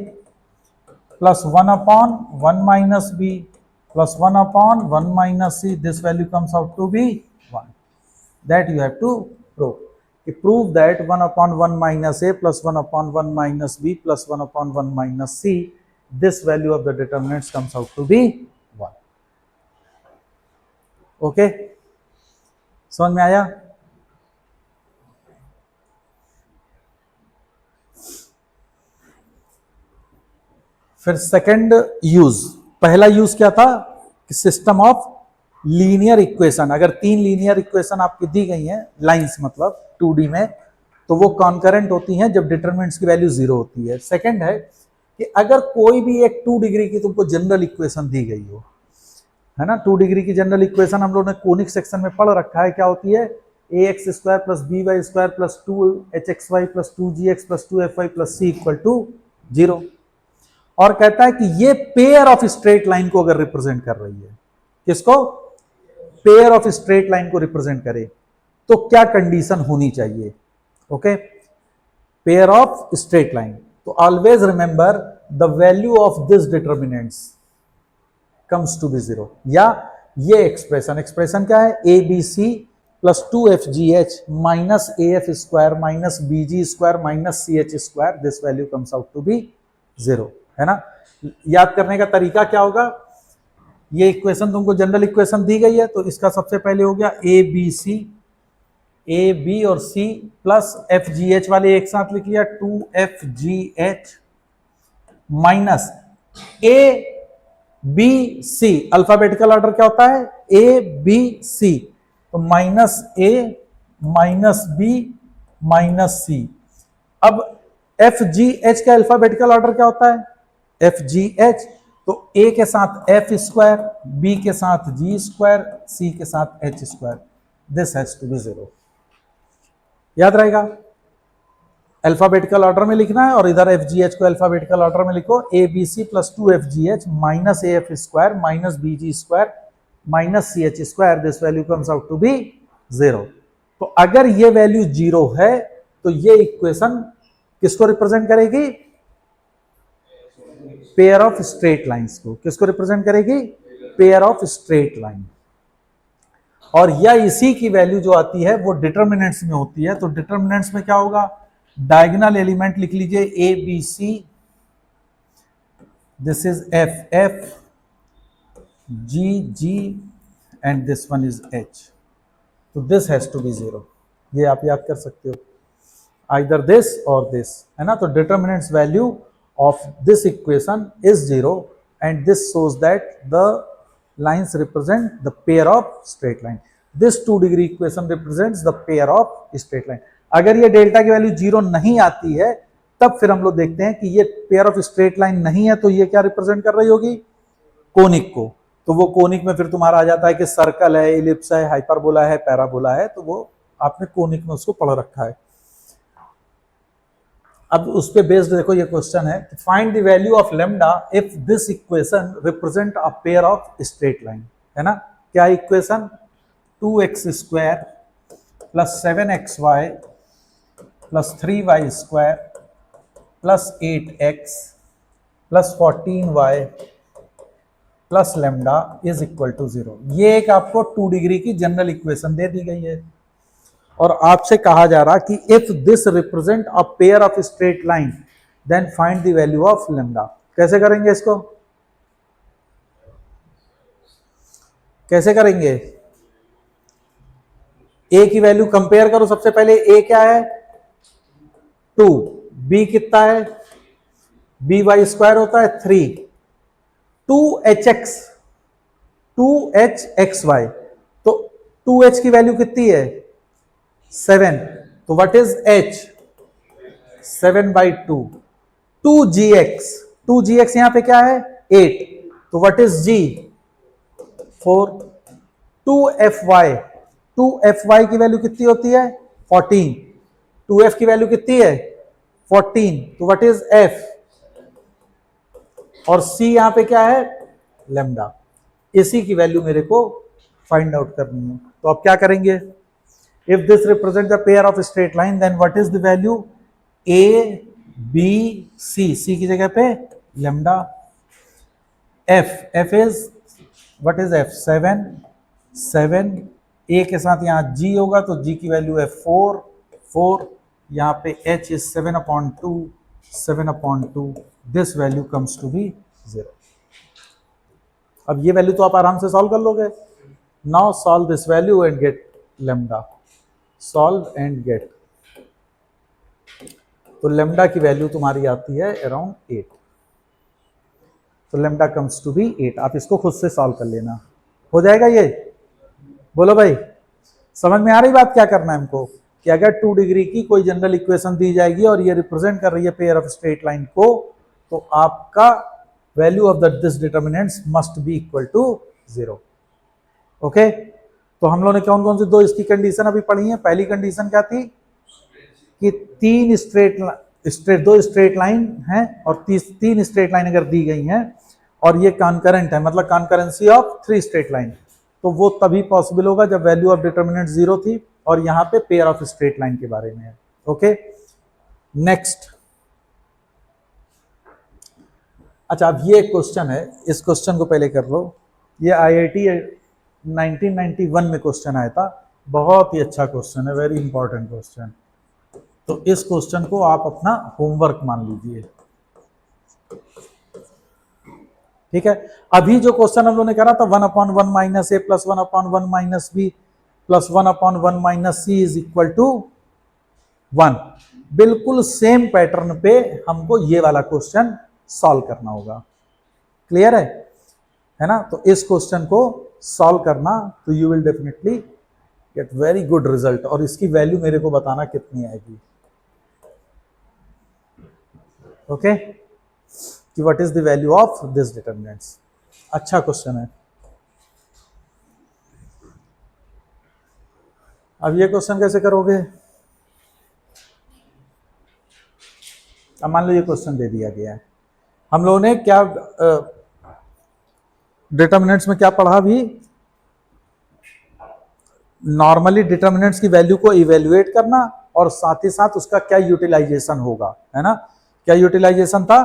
plus 1 upon 1 minus B plus 1 upon 1 minus c, this value comes out to be 1. That you have to prove. You prove that 1 upon 1 minus a plus 1 upon 1 minus b plus 1 upon 1 minus c, this value of the determinants comes out to be 1. Okay? समझ में आया? फिर second use, पहला use क्या था, system of linear equation. अगर 3 linear equation आपकी दी गई हैं, लाइंस मतलब 2D में, तो वो कॉन्करेंट होती हैं जब डिटरमिनेंट्स की वैल्यू 0 होती है। सेकंड है कि अगर कोई भी एक 2 डिग्री की तुमको जनरल इक्वेशन दी गई हो, है ना, 2 डिग्री की जनरल इक्वेशन हम लोगों ने कोनिक सेक्शन में पढ़ रखा है, क्या होती है, ax square plus by square plus 2hxy plus 2gx plus 2fy plus c equal to 0। और कहता है कि ये पेयर ऑफ स्ट्रेट लाइन को अगर रिप्रेजेंट कर रही है, किसको? पेयर ऑफ स्ट्रेट लाइन को रिप्रेजेंट करे, तो क्या कंडीशन होनी चाहिए? Okay, pair of straight line. तो always remember the value of this determinants comes to be zero. या ये एक्सप्रेशन क्या है, A B C plus 2FGH minus AF square minus BG square minus CH square, this value comes out to be zero, है ना। याद करने का तरीका क्या होगा, ये इक्वेशन तुमको जनरल इक्वेशन दी गई है, तो इसका सबसे पहले हो गया ए बी और सी प्लस FGH वाले एक साथ लिख लिया 2FGH minus a B c, alphabetical order क्या होता है, ए बी सी, तो माइनस ए माइनस बी माइनस सी। अब FGH का अल्फाबेटिकल ऑर्डर क्या होता है, FGH, तो ए के साथ F स्क्वायर, बी के साथ G स्क्वायर, सी के साथ H square, this has to be zero. याद रहेगा, अल्फाबेटिकल ऑर्डर में लिखना है और इधर FGH को अल्फाबेटिकल ऑर्डर में लिखो, ABC plus 2FGH minus AF square minus BG square minus CH square, this value comes out to be zero. तो अगर ये वैल्यू जीरो है तो ये इक्वेशन किसको रिप्रेजेंट करेगी, पेयर ऑफ स्ट्रेट लाइंस को। किसको रिप्रेजेंट करेगी, पेयर ऑफ स्ट्रेट लाइन। और या इसी की वैल्यू जो आती है वो डिटर्मिनेंट्स में होती है, तो डिटर्मिनेंट्स में क्या होगा, डायगोनल एलिमेंट लिख लीजिए A B C, this is F F, G G and this one is H, तो this has to be zero. ये आप याद कर सकते हो, आइदर दिस और दिस, है ना। तो determinants value of this equation is zero and this shows that the lines represent the pair of straight line. This 2 degree equation represents the pair of straight line. अगर ये delta की value zero नहीं आती है तब फिर हम लोग देखते हैं कि ये पेयर ऑफ स्ट्रेट लाइन नहीं है, तो ये क्या रिप्रेजेंट कर रही होगी, कोनिक को। तो वो कोनिक में फिर तुम्हारा आ जाता है कि सर्कल है, इलिप्स है, हाइपरबोला है, पैराबोला है, तो वो आपने कोनिक में उसको पढ़ रखा है। अब उस पे बेस्ड देखो ये क्वेश्चन है, find the value of lambda if this equation represent a pair of straight line, है ना। क्या equation, 2x square plus 7xy plus 3y square plus 8x plus 14y plus lambda is equal to zero. ये एक आपको 2 degree की general equation दे दी गई है और आपसे कहा जा रहा कि if this represent a pair of straight line then find the value of lambda. कैसे करेंगे इसको, कैसे करेंगे, ए की वैल्यू कंपेयर करो। सबसे पहले ए क्या है 2, बी कितना है, बी वाई स्क्वायर होता है 3, 2hx 2hxy, तो 2h की वैल्यू कितनी है 7, तो व्हाट इज h 7/2, 2gx यहां पे क्या है 8, तो व्हाट इज g 4, 2fy की वैल्यू कितनी होती है 14, 2f की वैल्यू कितनी है 14, तो व्हाट इज f, और c यहां पे क्या है लेम्डा। इसी की वैल्यू मेरे को फाइंड आउट करनी है, तो आप क्या करेंगे, if this represents the pair of straight line then what is the value, a b c, c की जगह पे lambda, f is what is f 7, a के साथ यहाँ g होगा तो g की वैल्यू है 4, यहाँ पे h is 7/2, this value comes to be 0। अब ये वैल्यू तो आप आराम से सॉल्व कर लोगे। Now solve this value and get lambda, solve and get, तो लेम्डा की वैल्यू तुम्हारी आती है अराउंड 8, तो लेम्डा कम्स टू बी 8। आप इसको खुद से सॉल्व कर लेना, हो जाएगा ये। बोलो भाई, समझ में आ रही बात, क्या करना है हमको, कि अगर 2 डिग्री की कोई जनरल इक्वेशन दी जाएगी और ये रिप्रेजेंट कर रही है पेयर ऑफ स्ट्रेट लाइन को, तो आपका value of this determinants must be equal to 0। Okay, तो हम लोगों ने कौन कौन सी दो इसकी कंडीशन अभी पढ़ी है। पहली कंडीशन क्या थी कि दो स्ट्रेट लाइन हैं और 3 स्ट्रेट लाइन अगर दी गई हैं और ये कॉन्करेंट है, मतलब कॉन्करेंसी ऑफ 3 स्ट्रेट लाइन, तो वो तभी पॉसिबल होगा जब वैल्यू ऑफ डिटर्मिनेंट 0 थी और यहाँ पे पेयर ऑफ स्ट्रेट लाइन के बारे में है। Okay, next. अच्छा, अब ये क्वेश्चन है, इस क्वेश्चन को पहले कर लो। ये आईआईटी 1991 में क्वेश्चन आया था, बहुत ही अच्छा क्वेश्चन है, वेरी इंपॉर्टेंट क्वेश्चन। तो इस क्वेश्चन को आप अपना होमवर्क मान लीजिए, ठीक है। अभी जो क्वेश्चन हम लोगों ने करा था 1/1 minus A plus 1/1 minus B plus 1/1 minus c is equal to 1, बिल्कुल सेम पैटर्न पे हमको ये वाला क्वेश्चन सॉल्व करना होगा। क्लियर है ना? तो इस क्वेश्चन को सॉल्व करना तो you will definitely get very good result, और इसकी वैल्यू मेरे को बताना कितनी आएगी। ओके, कि what is the value of this determinants. अच्छा क्वेश्चन है। अब ये क्वेश्चन कैसे करोगे? अब मान लो ये क्वेश्चन दे दिया गया है, हम लोगों ने क्या डिटरमिनेंट्स में क्या पढ़ा भी, नॉर्मली डिटरमिनेंट्स की वैल्यू को इवेल्युएट करना और साथ ही साथ उसका क्या यूटिलाइजेशन होगा, है ना? क्या यूटिलाइजेशन था?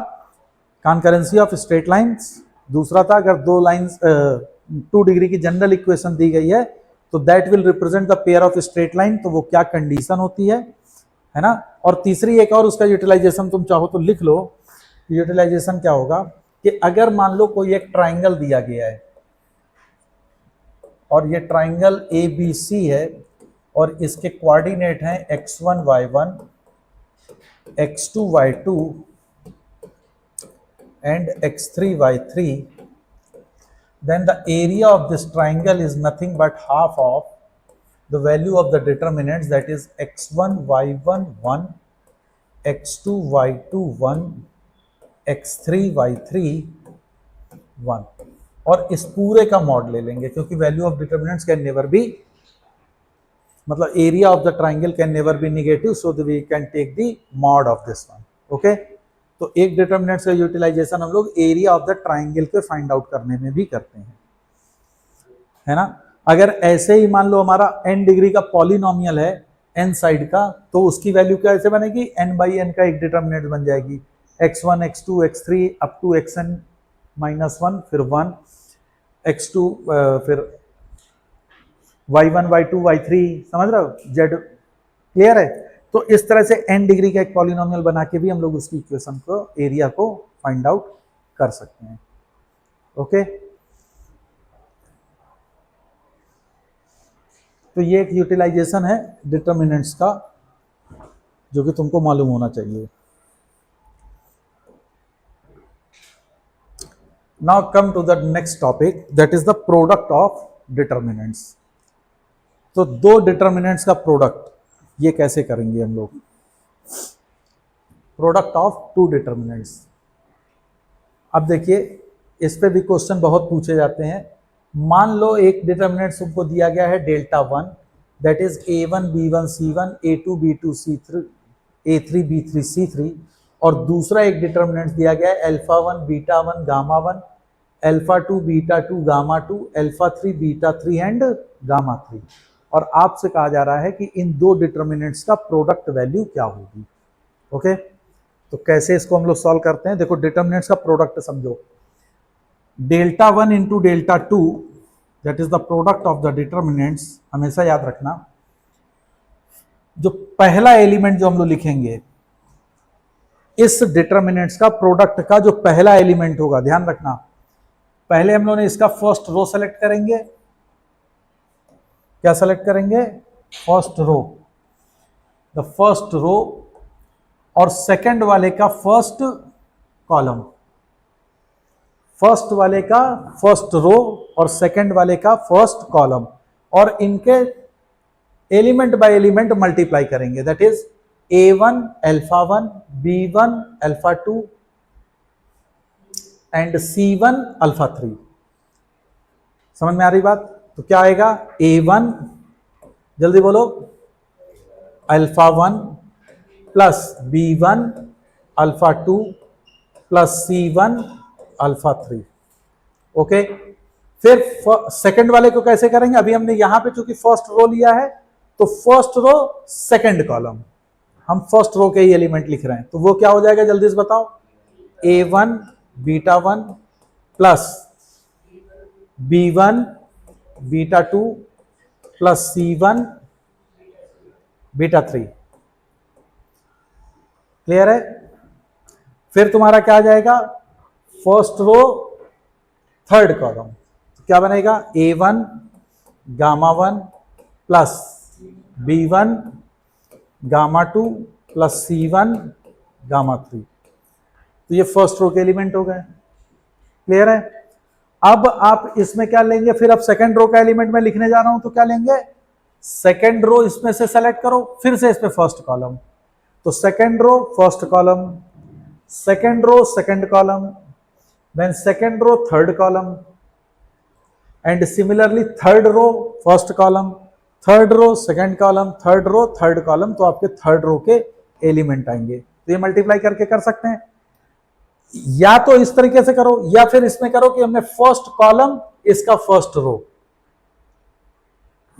Concurrency of straight lines. दूसरा था अगर दो लाइंस 2 डिग्री की जनरल इक्वेशन दी गई है तो that will represent the pair of straight line, तो वो क्या कंडीशन होती है ना? और तीसरी एक और उसका यूटिलाइजेशन तुम चाहो तो लिख लो। यूटिलाइजेशन क्या होगा कि अगर मान लो कोई एक ट्राइंगल दिया गया है और ये ट्राइंगल ABC है और इसके कोऑर्डिनेट हैं x1 y1 x2 y2 and x3 y3, then the area of this triangle is nothing but half of the value of the determinants, that is x1 y1 1 x2 y2 1 x3 y3 1, और इस पूरे का mod ले लेंगे क्योंकि value of determinants can never be, मतलब area of the triangle can never be negative, so we can take the mod of this one. Okay, तो एक डिटरमिनेंट्स का यूटिलाइजेशन हम लोग एरिया ऑफ द ट्राइंगल के फाइंड आउट करने में भी करते हैं, है ना? अगर ऐसे ही मान लो हमारा n डिग्री का पॉलिनोमियल है n साइड का, तो उसकी वैल्यू कैसे बनेगी? n/n का एक डिटरमिनेंट बन जाएगी, x1 x2 x3 up to xn -1 फिर 1 x2 फिर y1 y2 y3, समझ रहे हो? z क्लियर है? तो इस तरह से n डिग्री का एक पॉलिनोमियल बना के भी हम लोग उसकी इक्वेशन को, एरिया को फाइंड आउट कर सकते हैं। ओके, तो ये एक यूटिलाइजेशन है डिटरमिनेंट्स का जो कि तुमको मालूम होना चाहिए। Now come to the next topic, that is the product of determinants. तो दो डिटरमिनेंट्स का प्रोडक्ट ये कैसे करेंगे हम लोग? Product of two determinants. अब देखिए, इस पे भी क्वेश्चन बहुत पूछे जाते हैं। मान लो एक डिटरमिनेंट तुमको दिया गया है delta 1, that is a1 b1 c1 a2 b2 c3 a3 b3 c3, और दूसरा एक डिटरमिनेंट दिया गया है alpha 1 beta 1 gamma 1 alpha 2 beta 2 gamma 2 alpha 3 beta 3 and gamma 3, और आपसे कहा जा रहा है कि इन दो डिटरमिनेंट्स का प्रोडक्ट वैल्यू क्या होगी। ओके, तो कैसे इसको हम लोग सॉल्व करते हैं? देखो, डिटरमिनेंट्स का प्रोडक्ट समझो, delta 1 into delta 2 that is the product of the determinants. हमेशा याद रखना, जो पहला एलिमेंट जो हम लोग लिखेंगे इस डिटरमिनेंट्स का प्रोडक्ट का जो पहला एलिमेंट होगा, ध्यान रखना, पहले हम लोग ने इसका फर्स्ट रो सेलेक्ट करेंगे। क्या सेलेक्ट करेंगे? First row, the first row, और सेकंड वाले का फर्स्ट कॉलम, फर्स्ट वाले का फर्स्ट रो और सेकंड वाले का फर्स्ट कॉलम, और इनके एलिमेंट बाय एलिमेंट मल्टीप्लाई करेंगे, that is a1 alpha 1 b1 alpha 2 and c1 alpha 3। समझ में आ रही बात? तो क्या आएगा? a1, जल्दी बोलो, alpha 1 plus b1 alpha 2 plus c1 alpha 3। Okay, फिर सेकंड वाले को कैसे करेंगे? अभी हमने यहां पे चूंकि फर्स्ट रो लिया है तो फर्स्ट रो सेकंड कॉलम, हम फर्स्ट रो के ही एलिमेंट लिख रहे हैं, तो वो क्या हो जाएगा जल्दी से बताओ, A1 beta 1 plus B1 beta 2 plus C1 beta 3। Clear है? फिर तुम्हारा क्या आ जाएगा, फर्स्ट रो थर्ड कॉलम, तो क्या बनेगा, A1 gamma 1 plus B1 gamma 2 plus C1 gamma 3। तो ये फर्स्ट रो के एलिमेंट हो गए। क्लियर है? अब आप इसमें क्या लेंगे, फिर अब सेकंड रो का एलिमेंट मैं लिखने जा रहा हूं, तो क्या लेंगे, सेकंड रो इसमें से सेलेक्ट करो, फिर से इस पे फर्स्ट कॉलम, तो second row first column, second row second column, then second row third column, and similarly third row first column, third row second column, third row third column, तो आपके थर्ड रो के element आएंगे। तो ये multiply करके कर सकते हैं, या तो इस तरीके से करो, या फिर इसमें करो कि हमने फर्स्ट कॉलम इसका first row,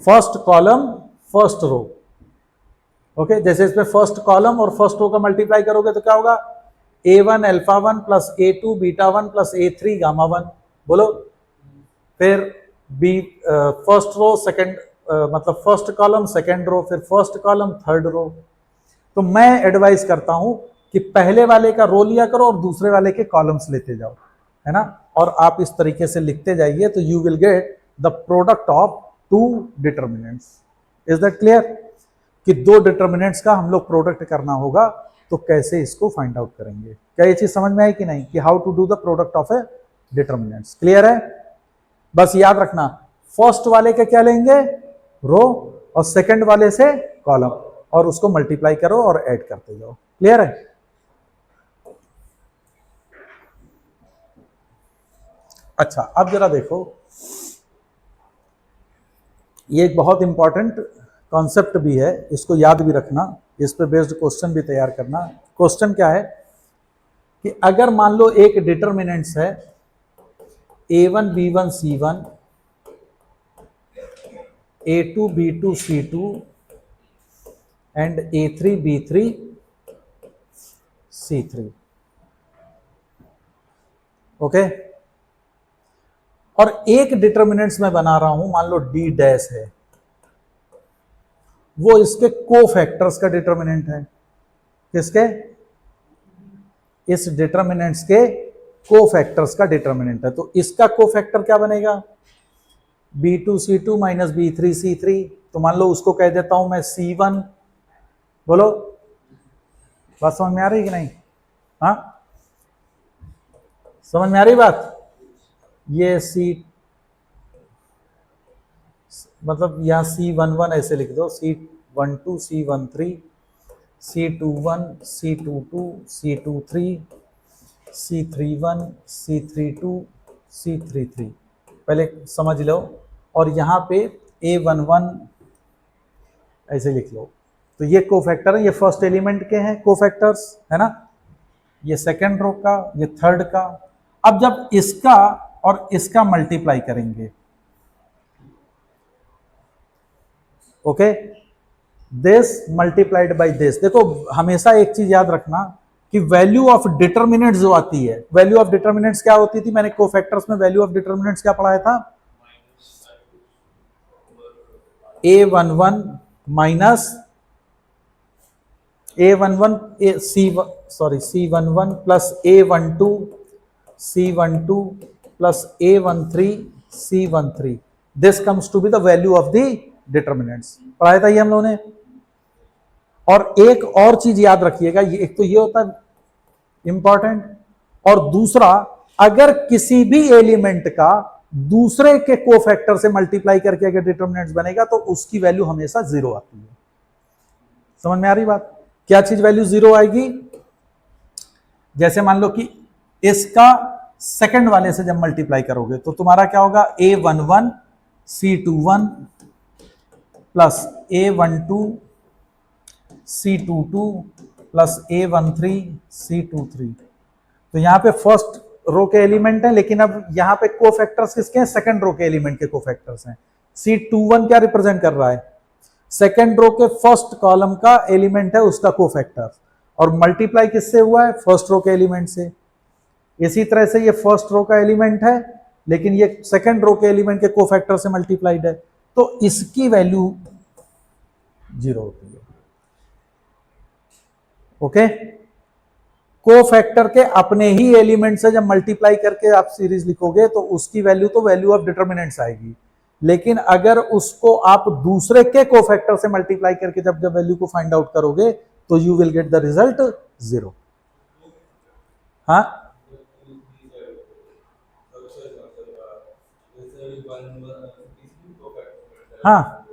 first column first row. Okay, जैसे इसमें फर्स्ट कॉलम और फर्स्ट रो का मल्टीप्लाई करोगे तो क्या होगा, A1 alpha 1 plus A2 beta 1 plus A3 gamma 1। बोलो, फिर बी फर्स्ट रो सेकंड, मतलब फर्स्ट कॉलम सेकंड रो, फिर फर्स्ट कॉलम थर्ड रो। तो मैं एडवाइस करता हूं कि पहले वाले का रो लिया करो और दूसरे वाले के कॉलम्स लेते जाओ, है ना, और आप इस तरीके से लिखते जाइए, तो you will get the product of two determinants. Is that clear? कि दो डिटर्मिनेंट्स का हम लोग प्रोडक्ट करना होगा, तो कैसे इसको फाइंड आउट करेंगे। क्या ये चीज समझ में आई कि नहीं, कि how to do the product of a determinants. Clear है? बस याद रखना, फर्स्ट वाले के क्या लेंगे, रो, और सेकंड वाले से कॉलम, और उसको मल्टीप्लाई करो और ऐड करते जाओ। क्लियर है? अच्छा, अब जरा देखो, ये एक बहुत इंपॉर्टेंट कॉन्सेप्ट भी है, इसको याद भी रखना, इस पे बेस्ड क्वेश्चन भी तैयार करना। क्वेश्चन क्या है कि अगर मान लो एक डिटर्मिनेंट्स है A1 B1 C1, A2 B2 C2 and A3 B3 C3। Okay, और एक डिटर्मिनेंट्स मैं बना रहा हूं, मान लो D डैश है, वो इसके कोफैक्टर्स का डिटर्मिनेंट है। किसके? इस डिटर्मिनेंट्स के कोफैक्टर्स का डिटर्मिनेंट है। तो इसका कोफैक्टर क्या बनेगा, B2 C2 minus B3 C3। तो मान लो उसको कह देता हूं मैं C1। बोलो, बात समझ में आ रही कि नहीं? हाँ, समझ में आ रही बात? ये C, मतलब यहां C11 ऐसे लिख दो, C12 C13 C21 C22 C23 C31 C32 C33, पहले समझ लो, और यहां पे A11 ऐसे लिख लो। तो ये कोफैक्टर है, ये फर्स्ट एलिमेंट के हैं कोफैक्टर्स, है ना, ये सेकंड रो का, ये थर्ड का। अब जब इसका और इसका मल्टीप्लाई करेंगे, okay, this multiplied by this. देखो, हमेशा एक चीज याद रखना कि वैल्यू ऑफ डिटर्मिनेंट्स जो आती है, वैल्यू ऑफ डिटर्मिनेंट्स क्या होती थी, मैंने कोफैक्टर्स में वैल्यू ऑफ डिटर्मिनेंट्स क्या पढ़ाया था, A11 minus A11 C11 plus A12 C12 plus A13 C13। This comes to be the value of the determinants. पढ़ाया था ये हम लोगों ने। और एक और चीज याद रखिएगा, ये एक तो ये होता है इंपॉर्टेंट, और दूसरा, अगर किसी भी एलिमेंट का दूसरे के कोफैक्टर से मल्टीप्लाई करके अगर डिटर्मिनेंट्स बनेगा, तो उसकी वैल्यू हमेशा जीरो आती है। समझ में आ रही बात? क्या चीज वैल्यू जीरो आएगी? जैसे मान लो कि इसका सेकंड वाले से जब मल्टीप्लाई करोगे, तो तुम्हारा क्या होगा, A11 C21 plus A12 C22 plus A13 C23। तो यहां पे फर्स्ट रो के एलिमेंट है, लेकिन अब यहां पे कोफैक्टर्स किसके हैं, सेकंड रो के एलिमेंट के कोफैक्टर्स हैं। C21 क्या रिप्रेजेंट कर रहा है, सेकेंड रो के फर्स्ट कॉलम का एलिमेंट है उसका कोफैक्टर, और मल्टीप्लाई किससे हुआ है? फर्स्ट रो के एलिमेंट से। इसी तरह से ये फर्स्ट रो का एलिमेंट है, लेकिन ये सेकेंड रो के एलिमेंट के कोफैक्टर से मल्टीप्लाइड है, तो इसकी वैल्यू 0 होती है। ओके, कोफैक्टर के अपने ही एलिमेंट से जब मल्टीप्लाई करके आप सीरीज लिखोगे तो उसकी वैल्यू तो वैल्यू ऑफ डिटर्मिनेंट्स आएगी, लेकिन अगर उसको आप दूसरे के कोफैक्टर से मल्टीप्लाई करके जब जब वैल्यू को फाइंड आउट करोगे तो you will get the result 0। हाँ, हाँ,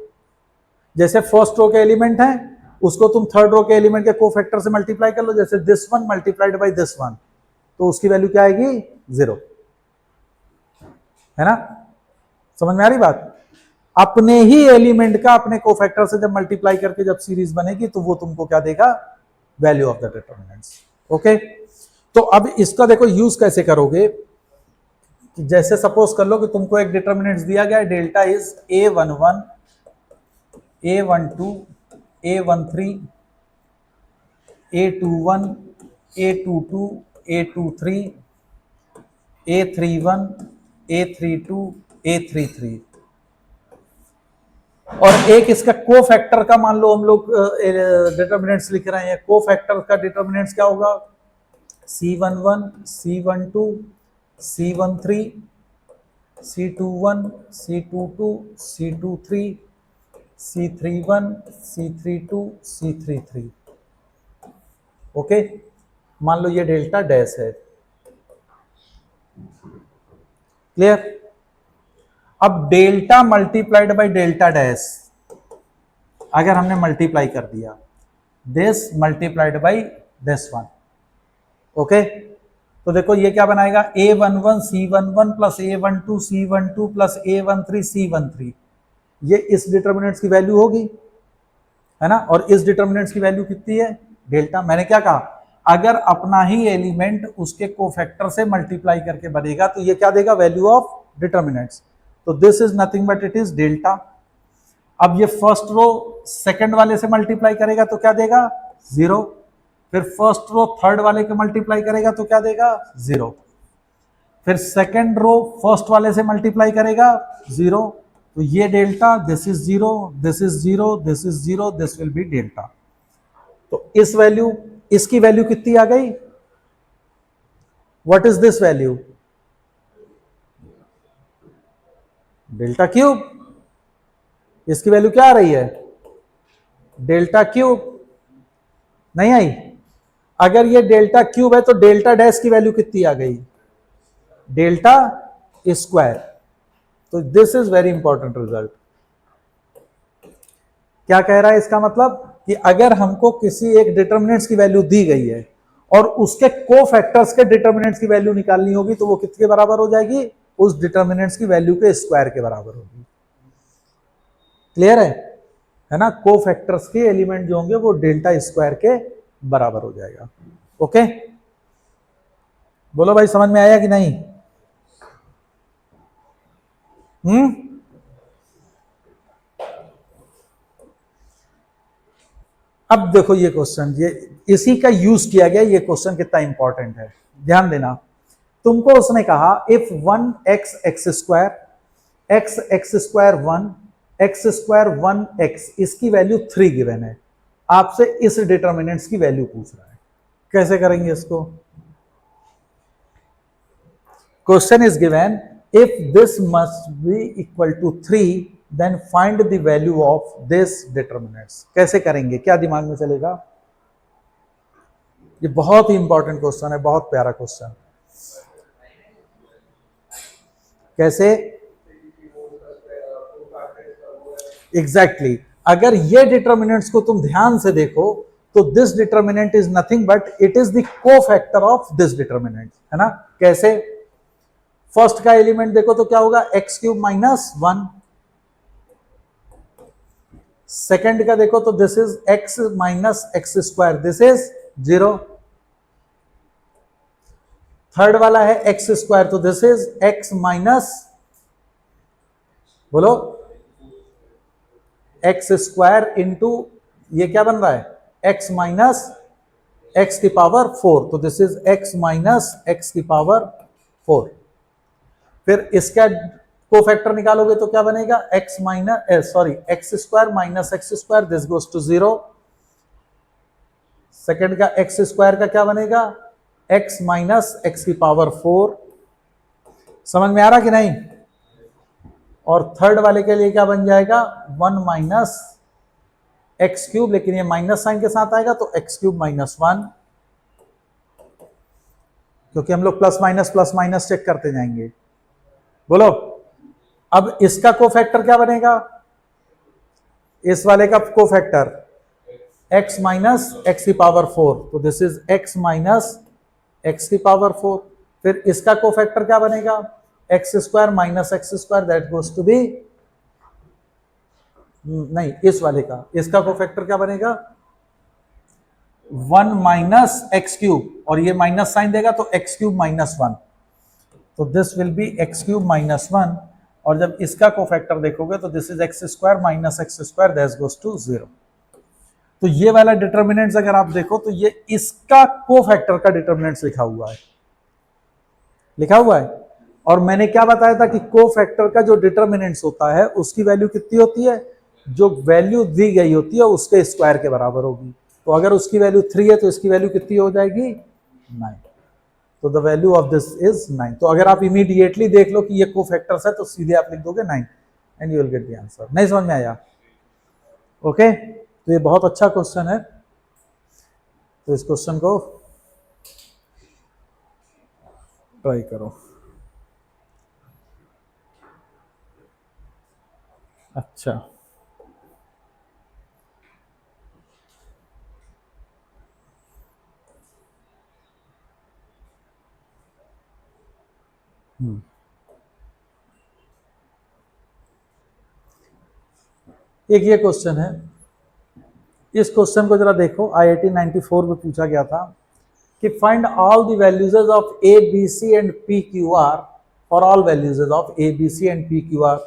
जैसे फर्स्ट रो के एलिमेंट है उसको तुम थर्ड रो के एलिमेंट के कोफैक्टर से मल्टीप्लाई कर लो, जैसे this one multiplied by this one, तो उसकी वैल्यू क्या आएगी? 0, है ना? समझ में आ रही बात? अपने ही एलिमेंट का अपने कोफैक्टर से जब मल्टीप्लाई करके जब सीरीज बनेगी तो वो तुमको क्या देगा? Value of the determinants. Okay, तो अब इसका देखो यूज कैसे करोगे कि जैसे सपोज कर लो कि तुमको एक डिटर्मिनेंट्स दिया गया है, delta is A11 A12 A13 A21 A22 A23 A31 A32 A33, और एक इसका कोफैक्टर का मान लो हम लोग डिटर्मिनेंट्स लिख रहे हैं, कोफैक्टर का डिटर्मिनेंट्स क्या होगा? C11 C12 C13 C21 C22 C23 C31 C32 C33। Okay, मान लो ये डेल्टा डैश है। क्लियर? अब delta multiplied by delta dash अगर हमने मल्टीप्लाई कर दिया, this multiplied by this one, okay, तो देखो ये क्या बनाएगा? A11 C11 plus A12 C12 plus A13 C13, ये इस डिटर्मिनेंट्स की वैल्यू होगी, है ना? और इस डिटर्मिनेंट्स की वैल्यू कितनी है? डेल्टा। मैंने क्या कहा? अगर अपना ही एलिमेंट उसके कोफैक्टर से मल्टीप्लाई करके बनेगा तो ये क्या देगा? Value of determinants. तो this is nothing but it is delta. अब ये फर्स्ट रो सेकंड वाले से मल्टीप्लाई करेगा तो क्या देगा? 0। फिर फर्स्ट रो थर्ड वाले के मल्टीप्लाई करेगा तो क्या देगा? 0। फिर सेकंड रो फर्स्ट वाले से मल्टीप्लाई करेगा 0, तो ये delta, this is 0, this is 0, this is 0, this will B delta. तो इस वैल्यू, इसकी वैल्यू कितनी आ गई? What is this value? Delta cube. इसकी वैल्यू क्या आ रही है? Delta cube. नहीं आई? अगर ये डेल्टा क्यूब है तो डेल्टा डैश की वैल्यू कितनी आ गई? Delta square. तो this is very important result. क्या कह रहा है इसका मतलब? कि अगर हमको किसी एक डिटर्मिनेंट्स की वैल्यू दी गई है और उसके कोफैक्टर्स के डिटर्मिनेंट्स की वैल्यू निकालनी होगी तो वो किसके बराबर हो जाएगी? उस डिटर्मिनेंट्स की वैल्यू के स्क्वायर के बराबर होगी। क्लियर है ना? कोफैक्टर्स के एलिमेंट जो होंगे वो डेल्टा स्क्वायर के बराबर हो जाएगा। ओके, बोलो भाई, समझ में आया कि नहीं? अब देखो ये क्वेश्चन, ये इसी का यूज किया गया। ये क्वेश्चन कितना इंपॉर्टेंट है, ध्यान देना। तुमको उसने कहा if 1x x square x square 1 x square 1x इसकी वैल्यू 3 गिवन है, आपसे इस डिटर्मिनेंट्स की वैल्यू पूछ रहा है। कैसे करेंगे इसको? Question is given if this must be equal to 3 then find the value of this determinants. कैसे करेंगे? क्या दिमाग में चलेगा? ये बहुत ही इंपॉर्टेंट क्वेश्चन है, बहुत प्यारा क्वेश्चन। कैसे? एग्जैक्टली अगर ये डिटर्मिनेंट्स को तुम ध्यान से देखो तो this determinant is nothing but it is the cofactor of this determinant, है ना? कैसे? फर्स्ट का एलिमेंट देखो तो क्या होगा? X cube minus 1। सेकेंड का देखो तो this is x minus x square, this is 0। Third वाला है एक्स स्क्वायर, तो दिस इज एक्स माइनस, बोलो, एक्स स्क्वायर इंटू ये क्या बन रहा है, एक्स माइनस एक्स की पावर 4, तो this is x minus x की पावर 4। फिर इसका कोफैक्टर निकालोगे तो क्या बनेगा, x minus sorry x square minus x square, this goes to 0। Second का एक्स स्क्वायर का क्या बनेगा, एक्स माइनस एक्स की पावर 4। समझ में आ रहा कि नहीं। और थर्ड वाले के लिए क्या बन जाएगा, 1 माइनस एक्स क्यूब, लेकिन ये माइनस साइन के साथ आएगा तो एक्स क्यूब माइनस 1, क्योंकि हम लोग प्लस माइनस चेक करते जाएंगे। बोलो अब इसका कोफैक्टर क्या बनेगा, इस वाले का कोफैक्टर x माइनस एक्स की पावर 4, तो this is x minus x की पावर 4। फिर इसका कोफैक्टर क्या बनेगा, x square minus x square, that goes to be, नहीं इस वाले का, इसका कोफैक्टर क्या बनेगा, 1 माइनस एक्स क्यूब, और ये माइनस साइन देगा तो एक्स क्यूब माइनस 1, तो this will be x cube minus 1। और जब इसका कोफैक्टर देखोगे तो this is x square minus x square, that goes to 0। तो ये वाला डिटर्मिनेंट्स अगर आप देखो तो ये इसका कोफैक्टर का डिटर्मिनेंट्स लिखा हुआ है, लिखा हुआ है। और मैंने क्या बताया था कि कोफैक्टर का जो डिटर्मिनेंट्स होता है उसकी वैल्यू कितनी होती है, जो वैल्यू दी गई होती है उसके स्क्वायर के बराबर होगी। तो अगर उसकी वैल्यू 3 है तो इसकी वैल्यू कितनी हो जाएगी, 9। तो the value of this is 9। तो अगर आप इमीडिएटली देख लो कि ये कोफैक्टर्स है तो सीधे आप लिख दोगे 9 and you will get the answer. नहीं समझ में आया, ओके। तो ये बहुत अच्छा क्वेश्चन है, तो इस क्वेश्चन को ट्राई करो। अच्छा एक ये क्वेश्चन है, इस क्वेश्चन को जरा देखो, IIT 94 में पूछा गया था कि find all the values of a B c and p q r, for all values of a B c and p q r,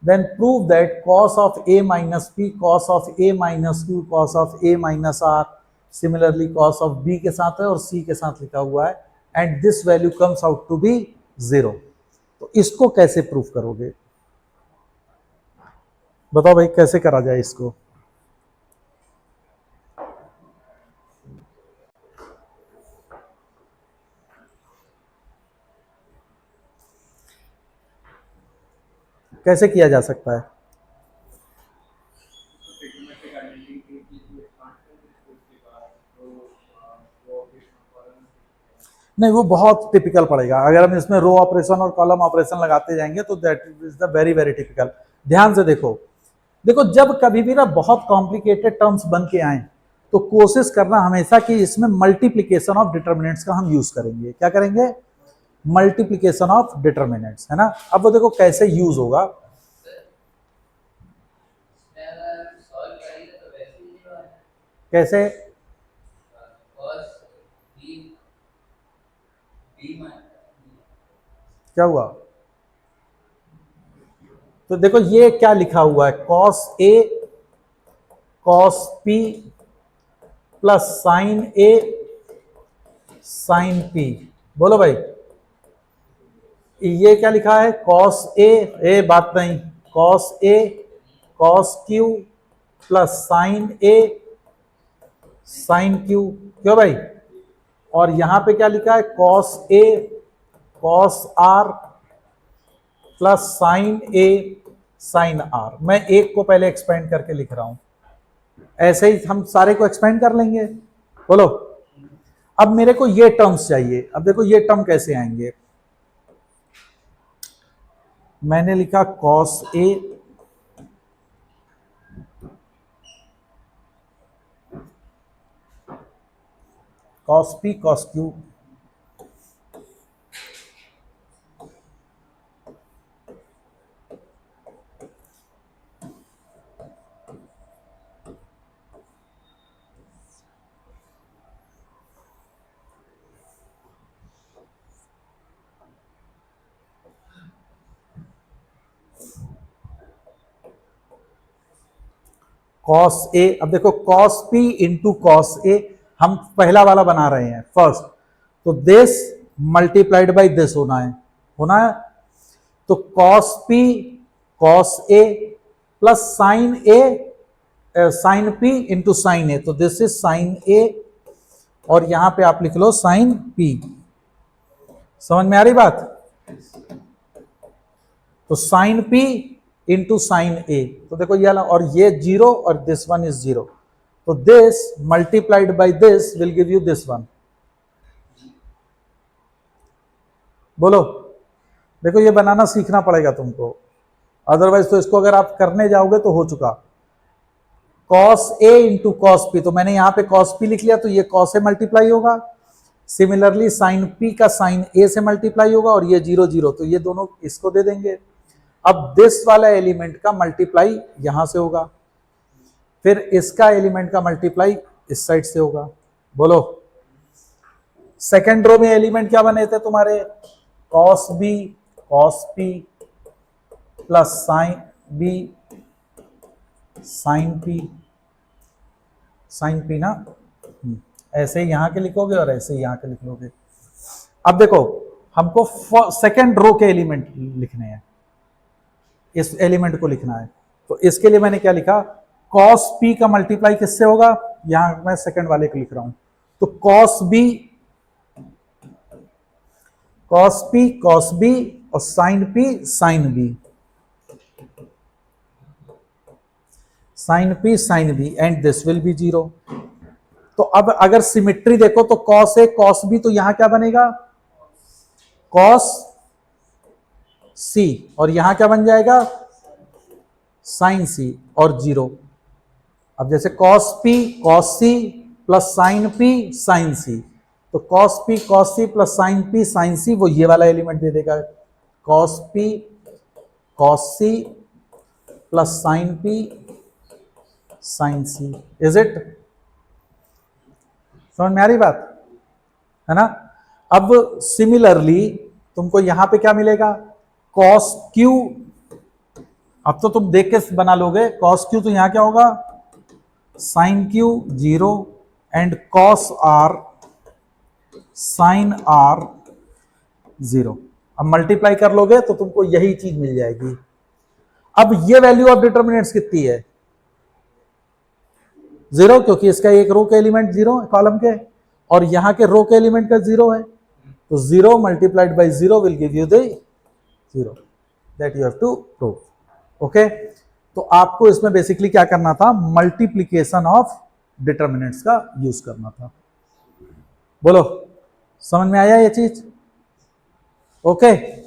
then prove that cos of a minus p, cos of a minus q, cos of a minus r, similarly cos of b के साथ है और सी के साथ लिखा हुआ है, and this value comes out to be 0। तो इसको कैसे प्रूफ करोगे, बताओ भाई कैसे करा जाए इसको। कैसे किया जा सकता है, नहीं वो बहुत टिपिकल पड़ेगा। अगर हम इसमें रो ऑपरेशन और कॉलम ऑपरेशन लगाते जाएंगे तो that is the very very typical. ध्यान से देखो, देखो जब कभी भी ना बहुत कॉम्प्लिकेटेड टर्म्स बन के आए तो कोशिश करना हमेशा कि इसमें मल्टीप्लीकेशन ऑफ डिटर्मिनेंट्स का हम यूज करेंगे। क्या करेंगे, मल्टीप्लीकेशन ऑफ डिटर्मिनेंट्स, है ना। अब वो देखो कैसे यूज होगा, कैसे, क्या हुआ, तो देखो ये क्या लिखा हुआ है, cos A cos P plus sine A sign P. बोलो भाई ये क्या लिखा है, कॉस ए बात नहीं, cos A cos Q plus sine A sine Q, क्यों भाई। और यहां पे क्या लिखा है, cos A cos R plus sine A sine R. मैं एक को पहले एक्सपेंड करके लिख रहा हूं, ऐसे ही हम सारे को एक्सपेंड कर लेंगे। बोलो अब मेरे को ये टर्म्स चाहिए। अब देखो ये टर्म कैसे आएंगे, मैंने लिखा cos A cos P cos Q, cos A, अब देखो cos P into cos A, हम पहला वाला बना रहे हैं फर्स्ट, तो दिस मल्टीप्लाइड बाई दिस होना है। तो cos P cos A plus sine A sign P into sine ए, तो दिस इज साइन ए, और यहां पे आप लिख लो साइन पी। समझ में आ रही बात? तो साइन पी इंटू साइन ए, तो देखो ये और ये जीरो और दिस वन इज जीरो, तो this multiplied by this will give you this one. बोलो, देखो ये बनाना सीखना पड़ेगा तुमको, अदरवाइज तो इसको अगर आप करने जाओगे तो हो चुका। Cos A into cos P, तो मैंने यहां पे कॉस पी लिख लिया, तो ये कॉस ए मल्टीप्लाई होगा। सिमिलरली साइन पी का साइन ए से मल्टीप्लाई होगा, और ये जीरो जीरो, तो ये दोनों इसको दे देंगे। अब दिस वाला एलिमेंट का मल्टीप्लाई यहां से होगा, फिर इसका एलिमेंट का मल्टीप्लाई इस साइड से होगा। बोलो, सेकेंड रो में एलिमेंट क्या बने थे तुम्हारे? Cos B cos P plus sine B sine P ना, ऐसे ही यहां के लिखोगे और ऐसे ही यहां के लिख लोगे। अब देखो हमको सेकेंड रो के एलिमेंट लिखने हैं, इस एलिमेंट को लिखना है, तो इसके लिए मैंने क्या लिखा? कॉस पी का मल्टीप्लाई किससे होगा? यहां मैं सेकेंड वाले को लिख रहा हूं, तो कॉस बी और sine P sine B and this will be zero. तो अब अगर सिमेट्री देखो तो कॉस ए कॉस बी, तो यहां क्या बनेगा? कॉस सी, और यहां क्या बन जाएगा? साइन सी और जीरो। अब जैसे cos P cos C plus sine P sine C, तो cos P cos C plus sine P sine C, वो ये वाला एलिमेंट दे देगा, cos P cos C plus sine P sine C. Is it? समझ में आ रही बात है ना? अब सिमिलरली तुमको यहां पे क्या मिलेगा? कॉस क्यू, अब तो तुम देख के बना लोगे, कॉस क्यू तो यहां क्या होगा? Sine Q zero and cos R sine R zero. अब मल्टीप्लाई कर लोगे तो तुमको यही चीज मिल जाएगी। अब ये वैल्यू ऑफ डिटर्मिनेंट्स कितनी है? जीरो, क्योंकि इसका एक रो के एलिमेंट जीरो कॉलम के, और यहां के रो के एलिमेंट का जीरो है, तो zero multiplied by zero will give you the zero, that you have to prove. Okay, तो आपको इसमें बेसिकली क्या करना था? मल्टीप्लीकेशन ऑफ डिटर्मिनेंट्स का यूज करना था। बोलो, समझ में आया ये चीज? ओके।